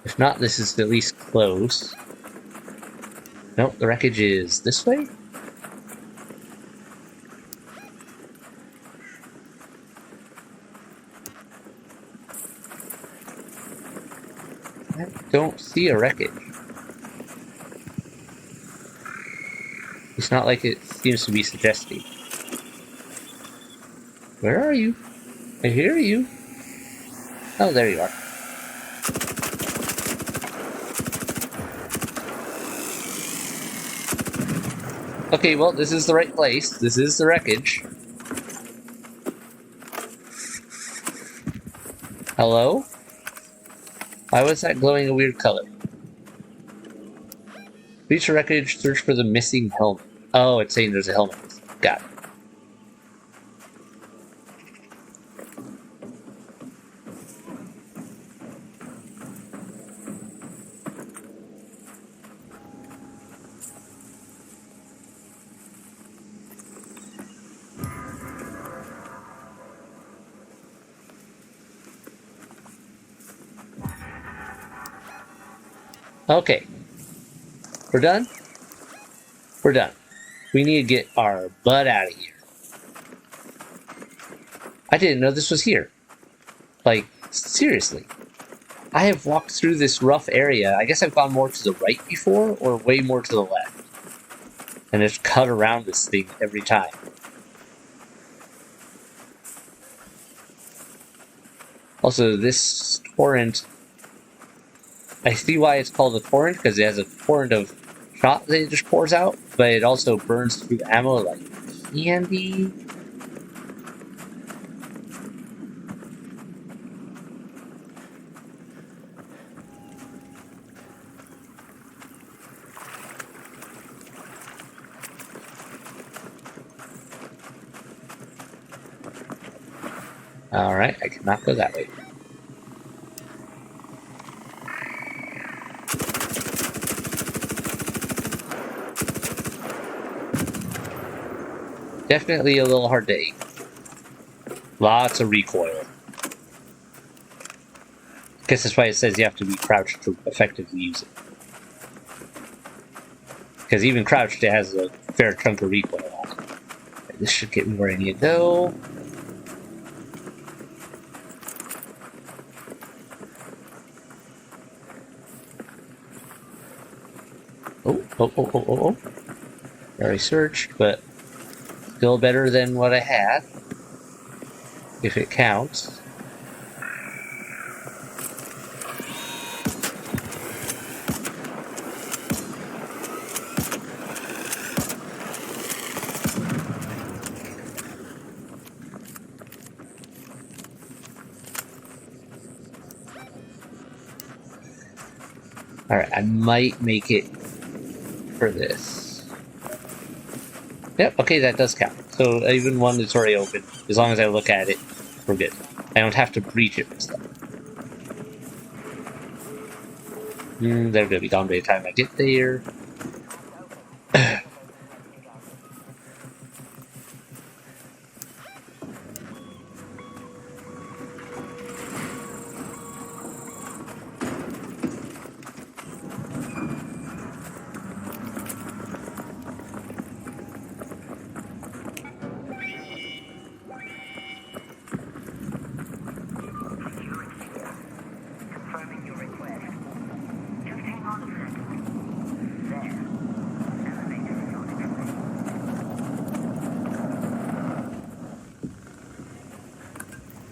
If not, this is at least close. Nope, the wreckage is this way? I don't see a wreckage. It's not like it seems to be suggesting. Where are you? I hear you. Oh, there you are. Okay, well, this is the right place. This is the wreckage. Hello? Why was that glowing a weird color? Reach the wreckage, search for the missing helmet. Oh, it's saying there's a helmet. Got it. Okay. We're done? We're done. We need to get our butt out of here. I didn't know this was here. Like, seriously. I have walked through this rough area. I guess I've gone more to the right before, or way more to the left. And it's cut around this thing every time. Also, this torrent, I see why it's called a torrent, because it has a torrent of shot that it just pours out, but it also burns through ammo like candy. Alright, I cannot go that way. Definitely a little hard to aim. Lots of recoil. Guess that's why it says you have to be crouched to effectively use it. Because even crouched, it has a fair chunk of recoil on it. Okay, this should get me where I need to go. Oh. Already searched, but still better than what I had. If it counts. Alright, I might make it for this. Yep, okay, that does count. So even one that's already open, as long as I look at it, we're good. I don't have to breach it and stuff. They're gonna be gone by the time I get there.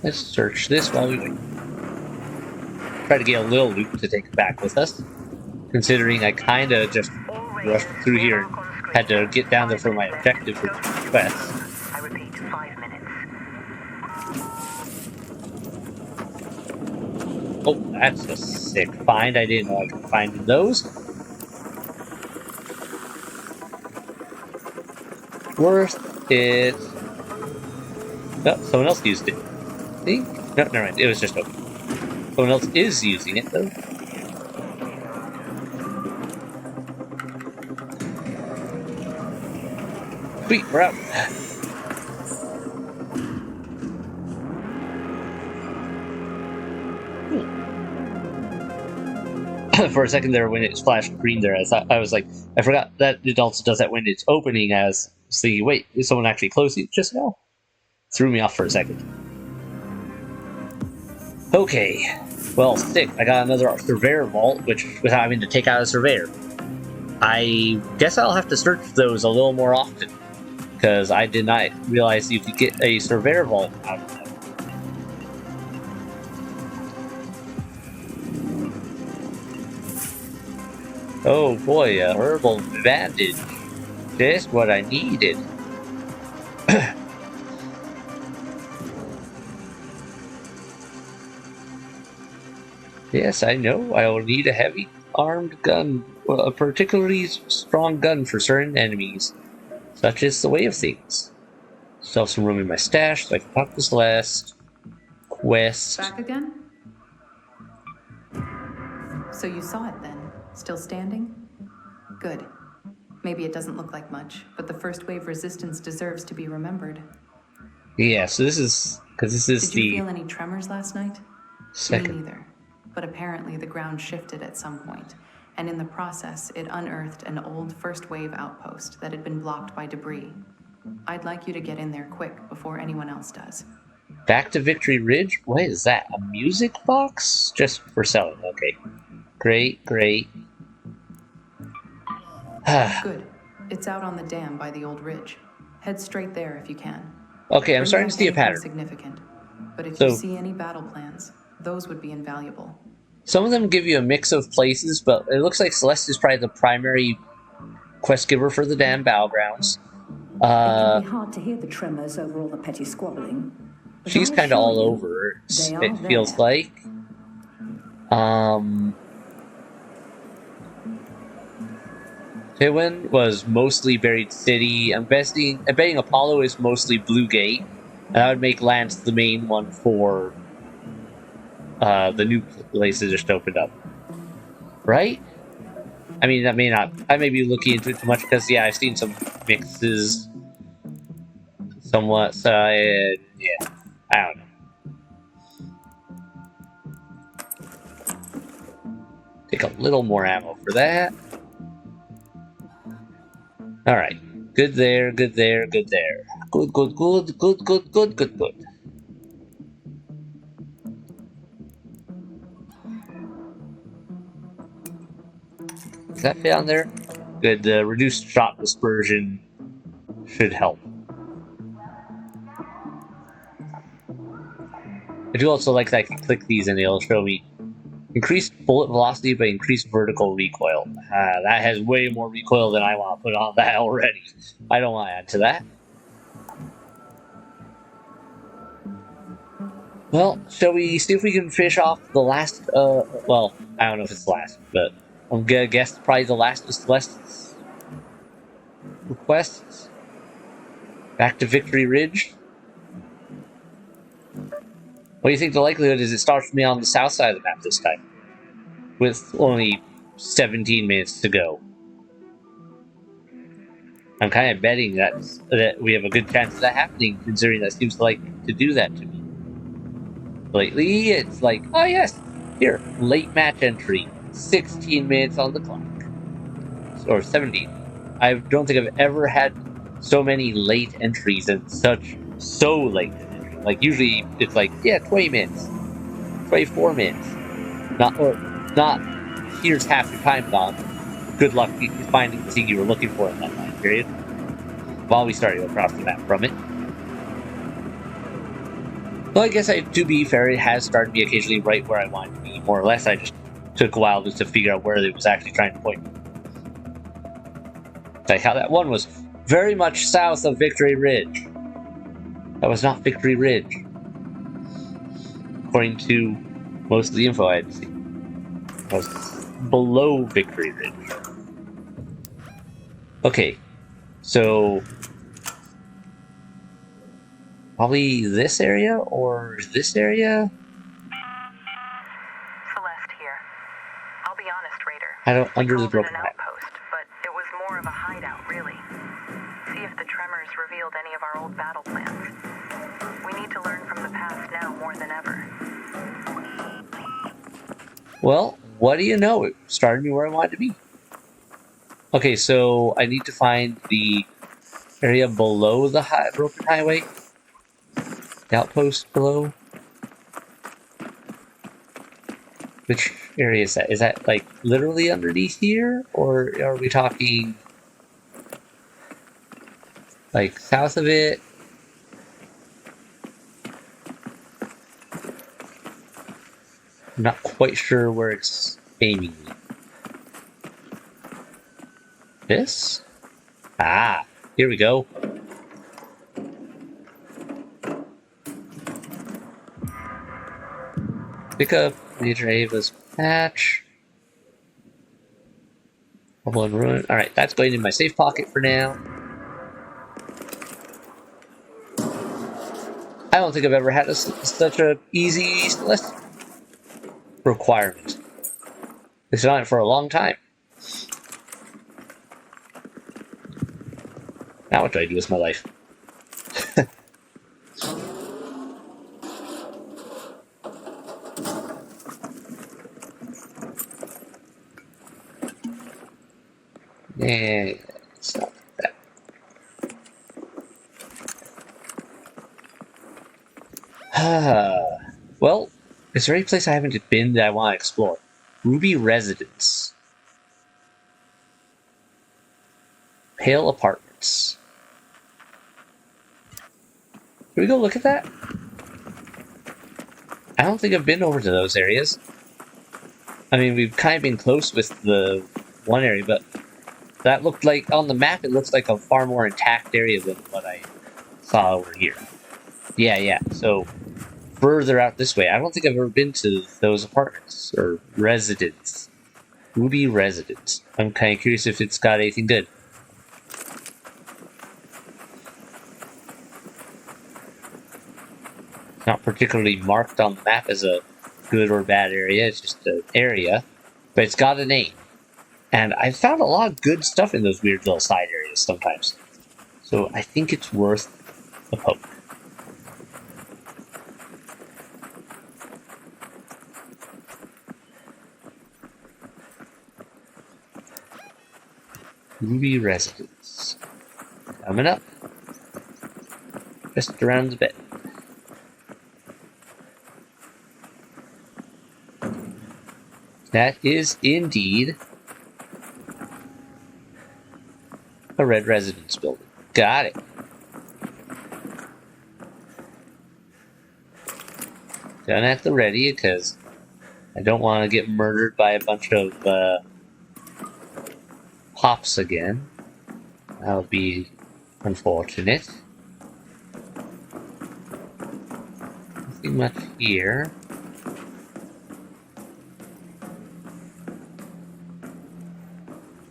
Let's search this while we wait. Try to get a little loot to take back with us. Considering I kinda just rushed through here and had to get down there for my objective for quests. I repeat, 5 minutes. Oh, that's a sick find. I didn't know I could find those. Worth it. Oh, someone else used it. See? No, never mind. It was just open. Someone else is using it, though. Sweet, we're out. For a second there, when it flashed green there, I was like, I forgot that it also does that when it's opening as, see, wait, is someone actually closing it just now? Threw me off for a second. Okay, well, sick. I got another Surveyor Vault, which without having to take out a Surveyor. I guess I'll have to search those a little more often, because I did not realize you could get a Surveyor Vault out of them. Oh boy, a herbal bandage. Just what I needed. Yes, I know. I will need a heavy armed gun, well, a particularly strong gun for certain enemies. Such is the way of things. Still have some room in my stash, so I can talk to Celeste. Quest. Back again? So you saw it then? Still standing? Good. Maybe it doesn't look like much, but the first wave resistance deserves to be remembered. Yeah, so this is... because this is Did you feel any tremors last night? second. Me neither. But apparently the ground shifted at some point, and in the process, it unearthed an old first wave outpost that had been blocked by debris. I'd like you to get in there quick before anyone else does. Back to Victory Ridge? What is that? A music box? Just for selling, okay. Great. Good. It's out on the dam by the old ridge. Head straight there if you can. Okay, I'm Bring starting back to see a anything pattern. significant. But if So- you see any battle plans, those would be invaluable. Some of them give you a mix of places, but it looks like Celeste is probably the primary quest giver for the damn battlegrounds. It can be hard to hear the tremors over all the petty squabbling. but She's I kind of assure all you, over, they are it feels there. like. Tywin was mostly Buried City. I'm betting Apollo is mostly Blue Gate. And that would make Lance the main one for the new place that just opened up. Right? I mean, that may not. I may be looking into it too much because, yeah, I've seen some mixes somewhat. So, yeah, I don't know. Take a little more ammo for that. Alright. Good there, good there, good there. Good, good, good, good, good, good, good, good. Does that fit on there? Good. The reduced shot dispersion should help. I do also like that I can click these and it'll show me increased bullet velocity but increased vertical recoil. That has way more recoil than I want to put on that already. I don't want to add to that. Well, shall we see if we can finish off the last, well, I don't know if it's the last, but I'm gonna guess probably the last of Celeste's requests. Back to Victory Ridge. What do you think the likelihood is it starts me on the south side of the map this time? With only 17 minutes to go. I'm kind of betting that we have a good chance of that happening, considering that seems to like to do that to me. Lately, it's like, oh yes, here, late match entry, 16 minutes on the clock. Or 17. I don't think I've ever had so many late entries and so late an entry. Like, usually it's like, yeah, 20 minutes, 24 minutes. Not, here's half your time gone. Good luck finding the thing you were looking for in that time period. While we started across the map from it. Well, I guess to be fair, it has started me occasionally right where I wanted to be, more or less. I just took a while just to figure out where it was actually trying to point. Like how that one was very much south of Victory Ridge. That was not Victory Ridge, according to most of the info I had seen. It was below Victory Ridge. Okay, so probably this area or this area? Celeste here. I'll be honest, Raider. I don't under the We called broken it an map. outpost, but it was more of a hideout, really. See if the tremors revealed any of our old battle plans. We need to learn from the past now more than ever. Well, what do you know? It started me where I wanted to be. Okay, so I need to find the area below the broken highway. The outpost below. Which area is that? Is that like literally underneath here? Or are we talking like south of it? I'm not quite sure where it's aiming me. This? Ah, here we go. Pick up Major Ava's patch. Bubble and ruin. Alright, that's going in my safe pocket for now. I don't think I've ever had such a easy Celeste requirement. It's been on it for a long time. Now what do I do with my life? Yeah, it's not that. Well, is there any place I haven't been that I want to explore? Ruby Residence. Pale Apartments. Can we go look at that? I don't think I've been over to those areas. I mean, we've kind of been close with the one area, but that looked like, on the map, it looks like a far more intact area than what I saw over here. Yeah, so further out this way. I don't think I've ever been to those apartments, or residents. Ruby Residence. I'm kind of curious if it's got anything good. not particularly marked on the map as a good or bad area. It's just an area, but it's got a name. And I found a lot of good stuff in those weird little side areas sometimes. So I think it's worth a poke. Ruby Residence. Coming up. Just around the bend. That is indeed a red residence building. Got it. Done at the ready because I don't want to get murdered by a bunch of pops again. That would be unfortunate. Nothing much here.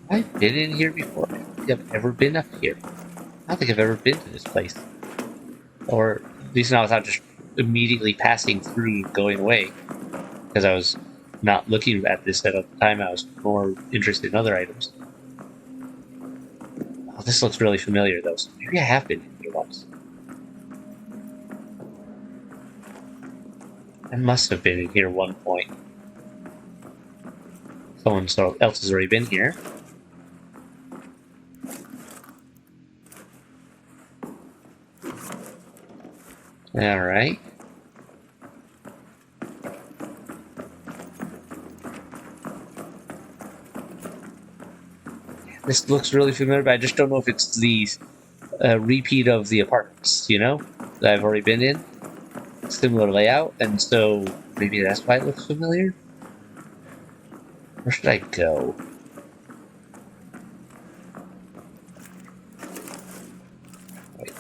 I've been in here before. I don't think I've ever been up here. I don't think I've ever been to this place. Or at least not without just immediately passing through and going away. Because I was not looking at this at the time. I was more interested in other items. Oh, this looks really familiar though. So maybe I have been in here once. I must have been in here at one point. Someone else has already been here. Alright. This looks really familiar, but I just don't know if it's the repeat of the apartments, you know, that I've already been in. Similar layout, and so maybe that's why it looks familiar? Where should I go? Wait.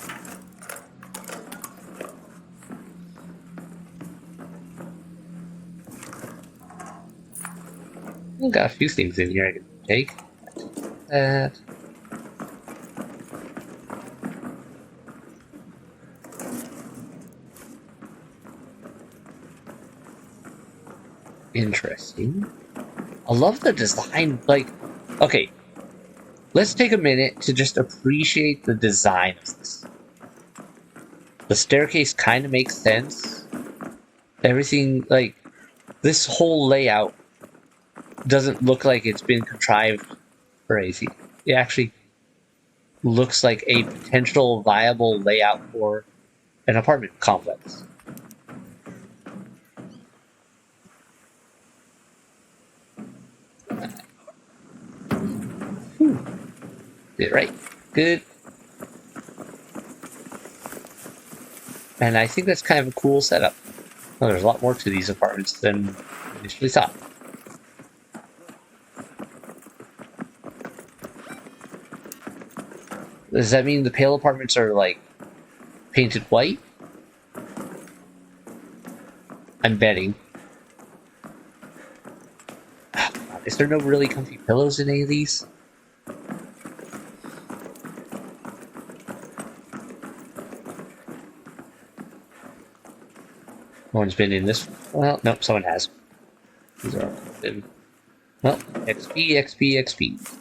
I've got a few things in here I can take. That. Interesting. I love the design. Like, okay, let's take a minute to just appreciate the design of this. The staircase kind of makes sense. Everything, like, this whole layout doesn't look like it's been contrived for anything. It actually looks like a potential viable layout for an apartment complex. Did it right. Good. And I think that's kind of a cool setup. Well, there's a lot more to these apartments than initially thought. Does that mean the pale apartments are, like, painted white? I'm betting. Is there no really comfy pillows in any of these? No one's been in this. Well, nope, someone has. These are all been. Well, XP, XP, XP.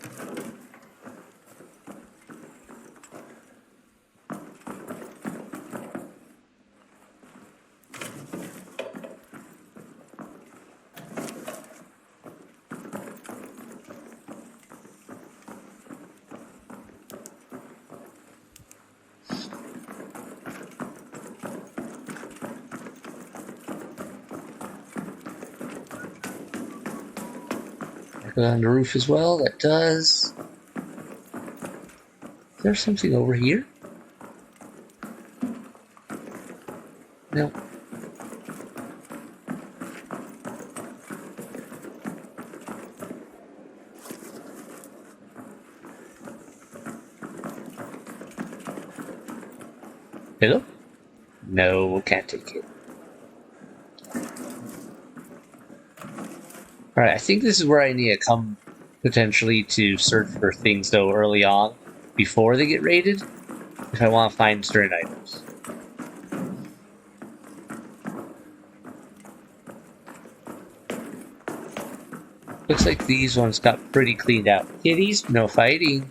Go on the roof as well. That does. Is there something over here? No. Hello? No, can't take it. Alright, I think this is where I need to come potentially to search for things though early on before they get raided if I want to find certain items. Looks like these ones got pretty cleaned out. Kitties, no fighting.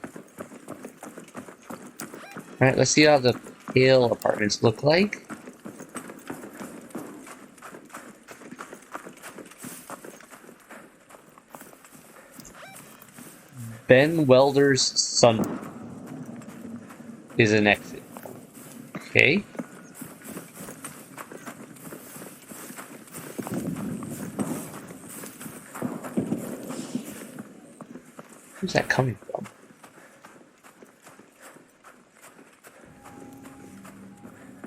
Alright, let's see how the pale apartments look like. Ben Welder's son is an exit. Okay. Where's that coming from?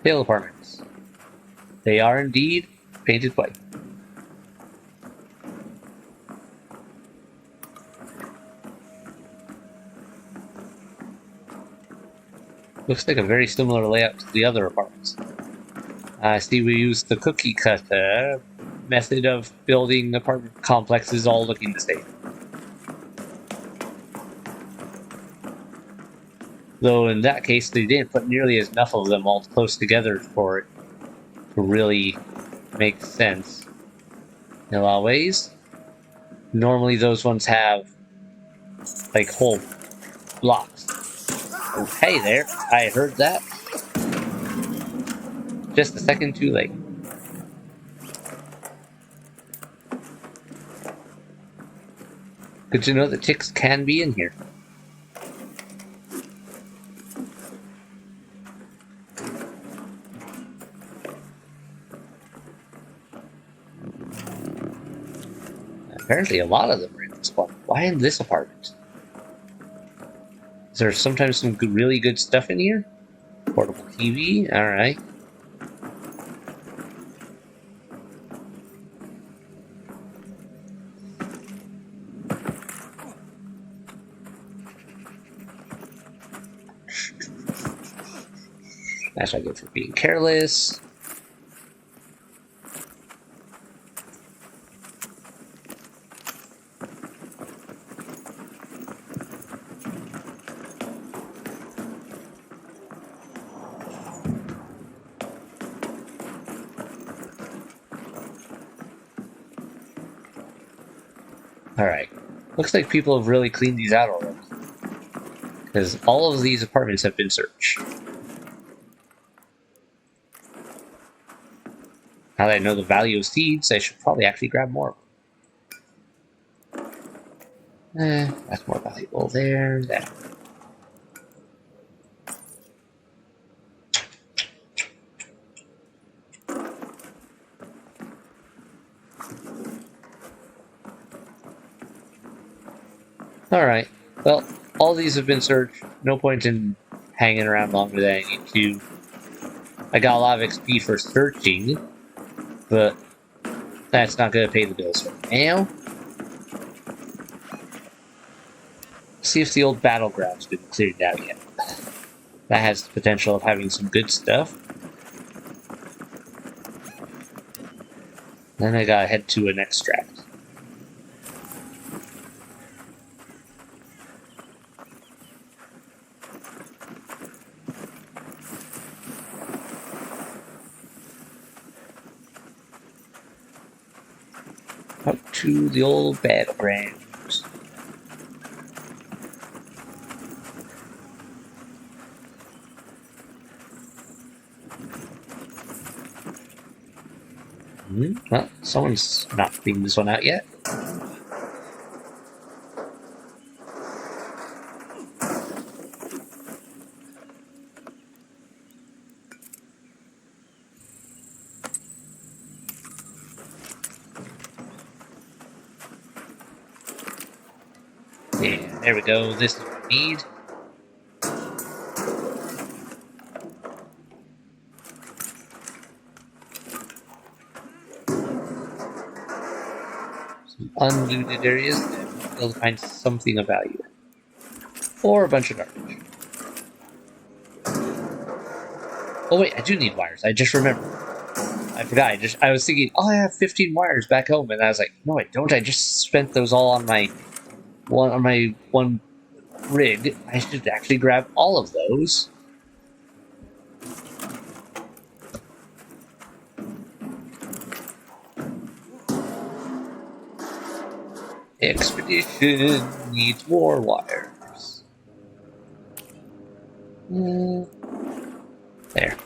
Pale apartments. They are indeed painted white. Looks like a very similar layout to the other apartments. I see we used the cookie cutter method of building apartment complexes, all looking the same. Though in that case, they didn't put nearly enough of them all close together for it to really make sense. In a lot of ways, normally those ones have like whole blocks. Oh, hey there! I heard that. Just a second too late. Good to know that ticks can be in here. Apparently a lot of them are in this one. Why in this apartment? Is there sometimes some good, really good stuff in here? Portable TV? Alright. That's what I get for being careless. Alright. Looks like people have really cleaned these out already. Because all of these apartments have been searched. Now that I know the value of seeds, I should probably actually grab more. That's more valuable there. That. Alright. Well, all these have been searched. No point in hanging around longer than I need to. I got a lot of XP for searching, but that's not going to pay the bills right now. See if the old battleground's been cleared out yet. That has the potential of having some good stuff. Then I gotta head to an extract. Up to the old battlegrounds. Well, someone's not cleaned this one out yet. Yeah, there we go. This is what we need. Some unlooted areas that we'll find something of value. Or a bunch of garbage. Oh wait, I do need wires. I just remembered. I forgot. I was thinking, oh, I have 15 wires back home, and I was like, no, I don't. I just spent those all on my one rig. I should actually grab all of those. Expedition needs more wires. There.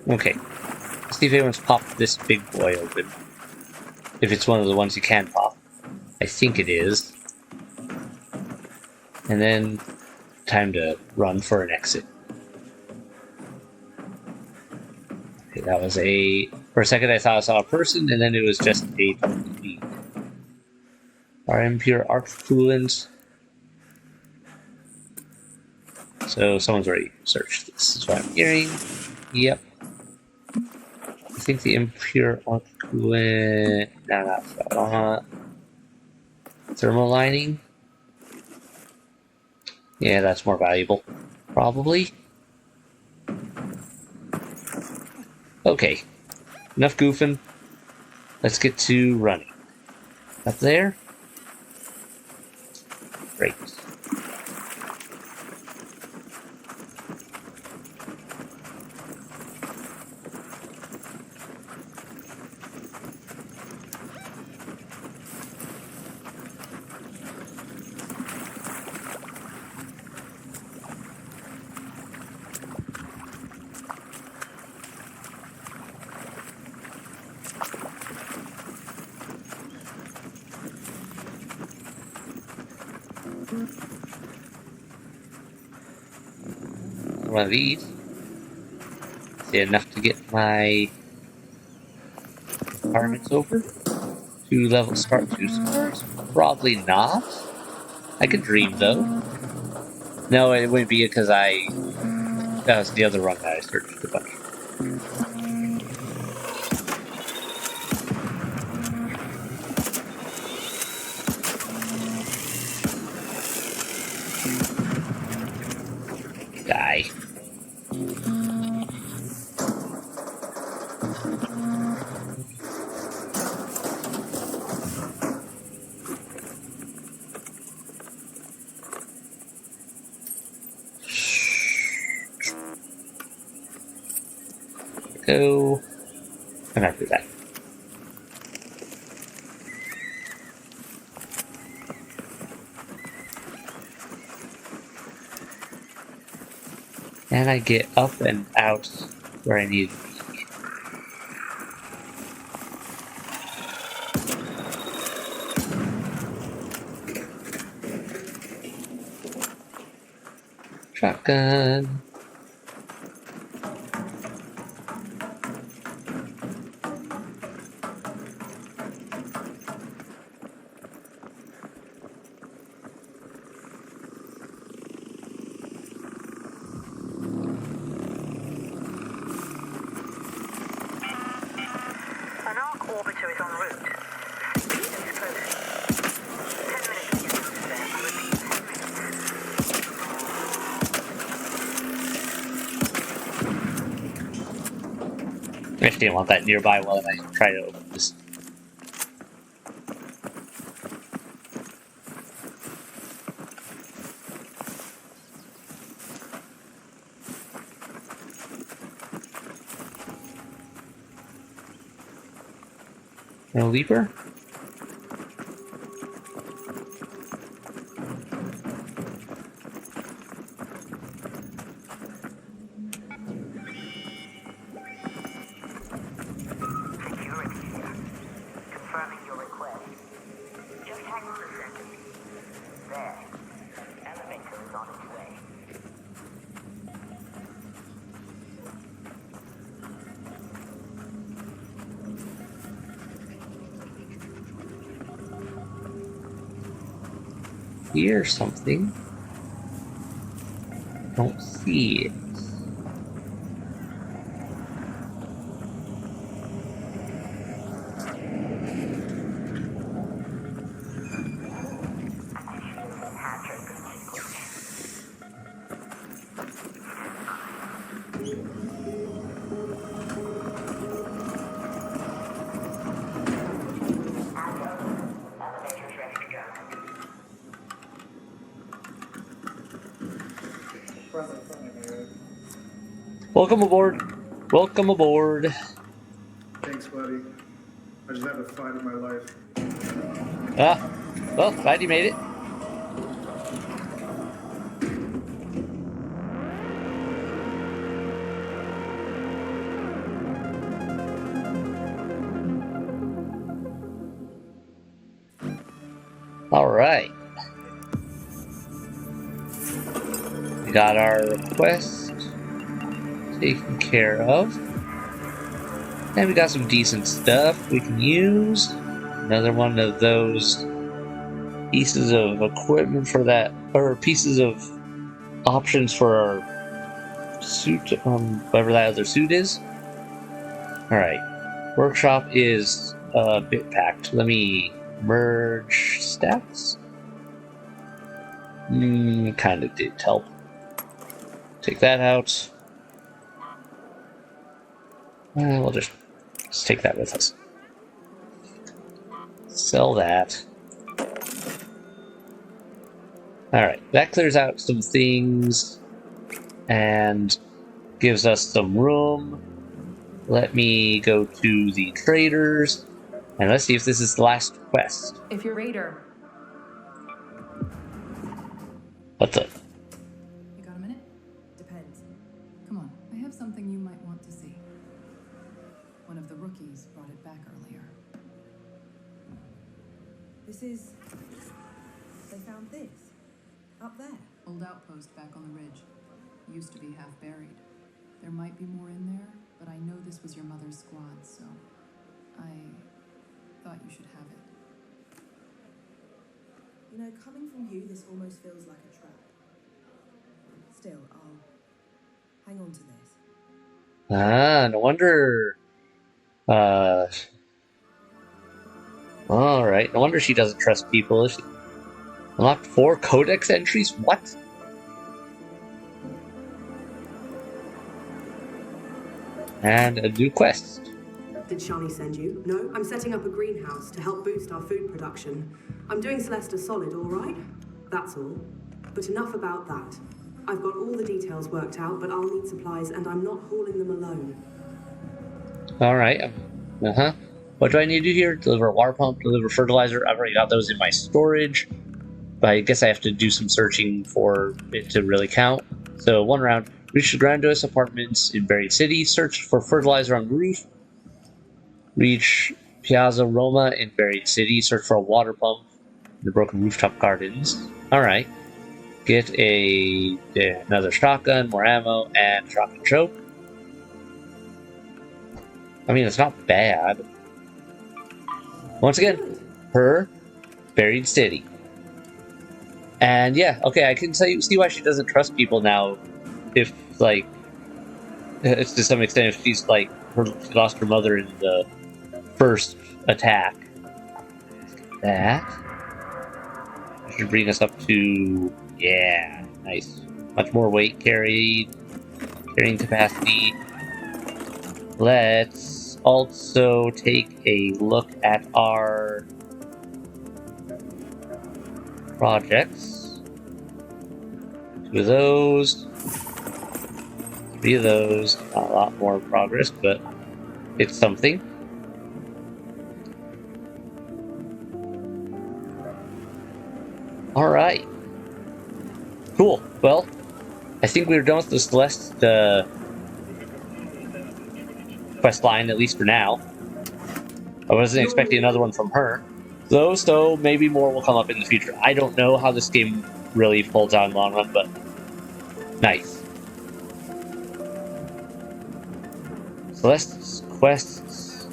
Okay. Let's see if anyone's popped this big boy open. If it's one of the ones you can pop. I think it is. And then time to run for an exit. Okay, that was a... For a second I thought I saw a person, and then it was just a tumbleweed. Our impure arc coolant. So someone's already searched this, is what I'm hearing. Yep. I think the impure arc coolant... No, not that. Thermal lining? Yeah, that's more valuable. Probably. Okay. Enough goofing. Let's get to running. Up there? Great. One of these. Is it enough to get my requirements over? Start 2 stars? Probably not. I could dream though. No, it wouldn't be because that was the other run that I searched a bunch. Die. Go. And after that. And I get up and out where I need to be. Shotgun. An arc orbiter is en route. Speed is close. 10 minutes to get out of there. I repeat, 10 minutes. I just didn't want that nearby while I try to open this. No leaper? Security here. Confirming your request. Just hang on a second. There. Elevator is on its way. Hear something. Don't see it. Elevator's ready to go. Front of me. Welcome aboard. Welcome aboard. Thanks, buddy. I just had a fight of my life. Well, glad you made it. All right. We got our request taken care of. And we got some decent stuff we can use. Another one of those pieces of equipment for that, or pieces of options for our suit, whatever that other suit is. Alright. Workshop is a bit packed. Let me merge stats. Kind of did help. Take that out. We'll just take that with us. Sell that. Alright, that clears out some things and gives us some room. Let me go to the traders and let's see if this is the last quest. If you're Raider. What's up? You got a minute? Depends. Come on, I have something you might want to see. One of the rookies brought it back earlier. This is... They found this. Up there. Old outpost back on the ridge. Used to be half buried. There might be more in there, but I know this was your mother's squad, so I thought you should have it. You know, coming from you, this almost feels like a trap. Still, I'll hang on to this. No wonder. Alright, no wonder she doesn't trust people. Is she? Unlocked 4 codex entries? What? And a new quest. Did Shani send you? No, I'm setting up a greenhouse to help boost our food production. I'm doing Celeste a solid, all right? That's all. But enough about that. I've got all the details worked out, but I'll need supplies, and I'm not hauling them alone. Alright. What do I need to do here? Deliver a water pump, deliver fertilizer. I've already got those in my storage. But I guess I have to do some searching for it to really count. So 1 round. Reach the Grandos apartments in Buried City. Search for fertilizer on the roof. Reach Piazza Roma in Buried City. Search for a water pump in the Broken Rooftop Gardens. Alright. Get another shotgun, more ammo, and a shotgun choke. I mean, it's not bad. Once again, her Buried City. And yeah, okay, I can see why she doesn't trust people now. If, like, it's to some extent, if she's like, she lost her mother in the first attack. That should bring us up to, yeah, nice. Much more weight carrying capacity. Let's also take a look at our projects. 2 of those. 3 of those. Not a lot more progress, but it's something. Alright. Cool. Well, I think we're done with the Celeste quest line, at least for now. I wasn't expecting another one from her. Though, so maybe more will come up in the future. I don't know how this game really folds out in the long run, but nice. Celeste's quests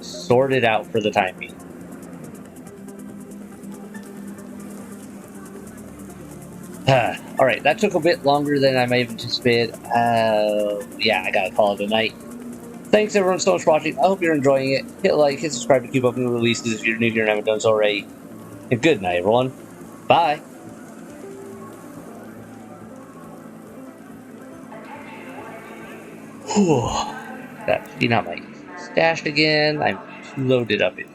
sorted out for the time being. Alright, that took a bit longer than I might have anticipated. Yeah, I gotta call it a night. Thanks everyone so much for watching. I hope you're enjoying it. Hit like, hit subscribe to keep up new releases if you're new here and haven't done so already. And good night, everyone. Bye. Whew. That's not my stash again. I'm too loaded up in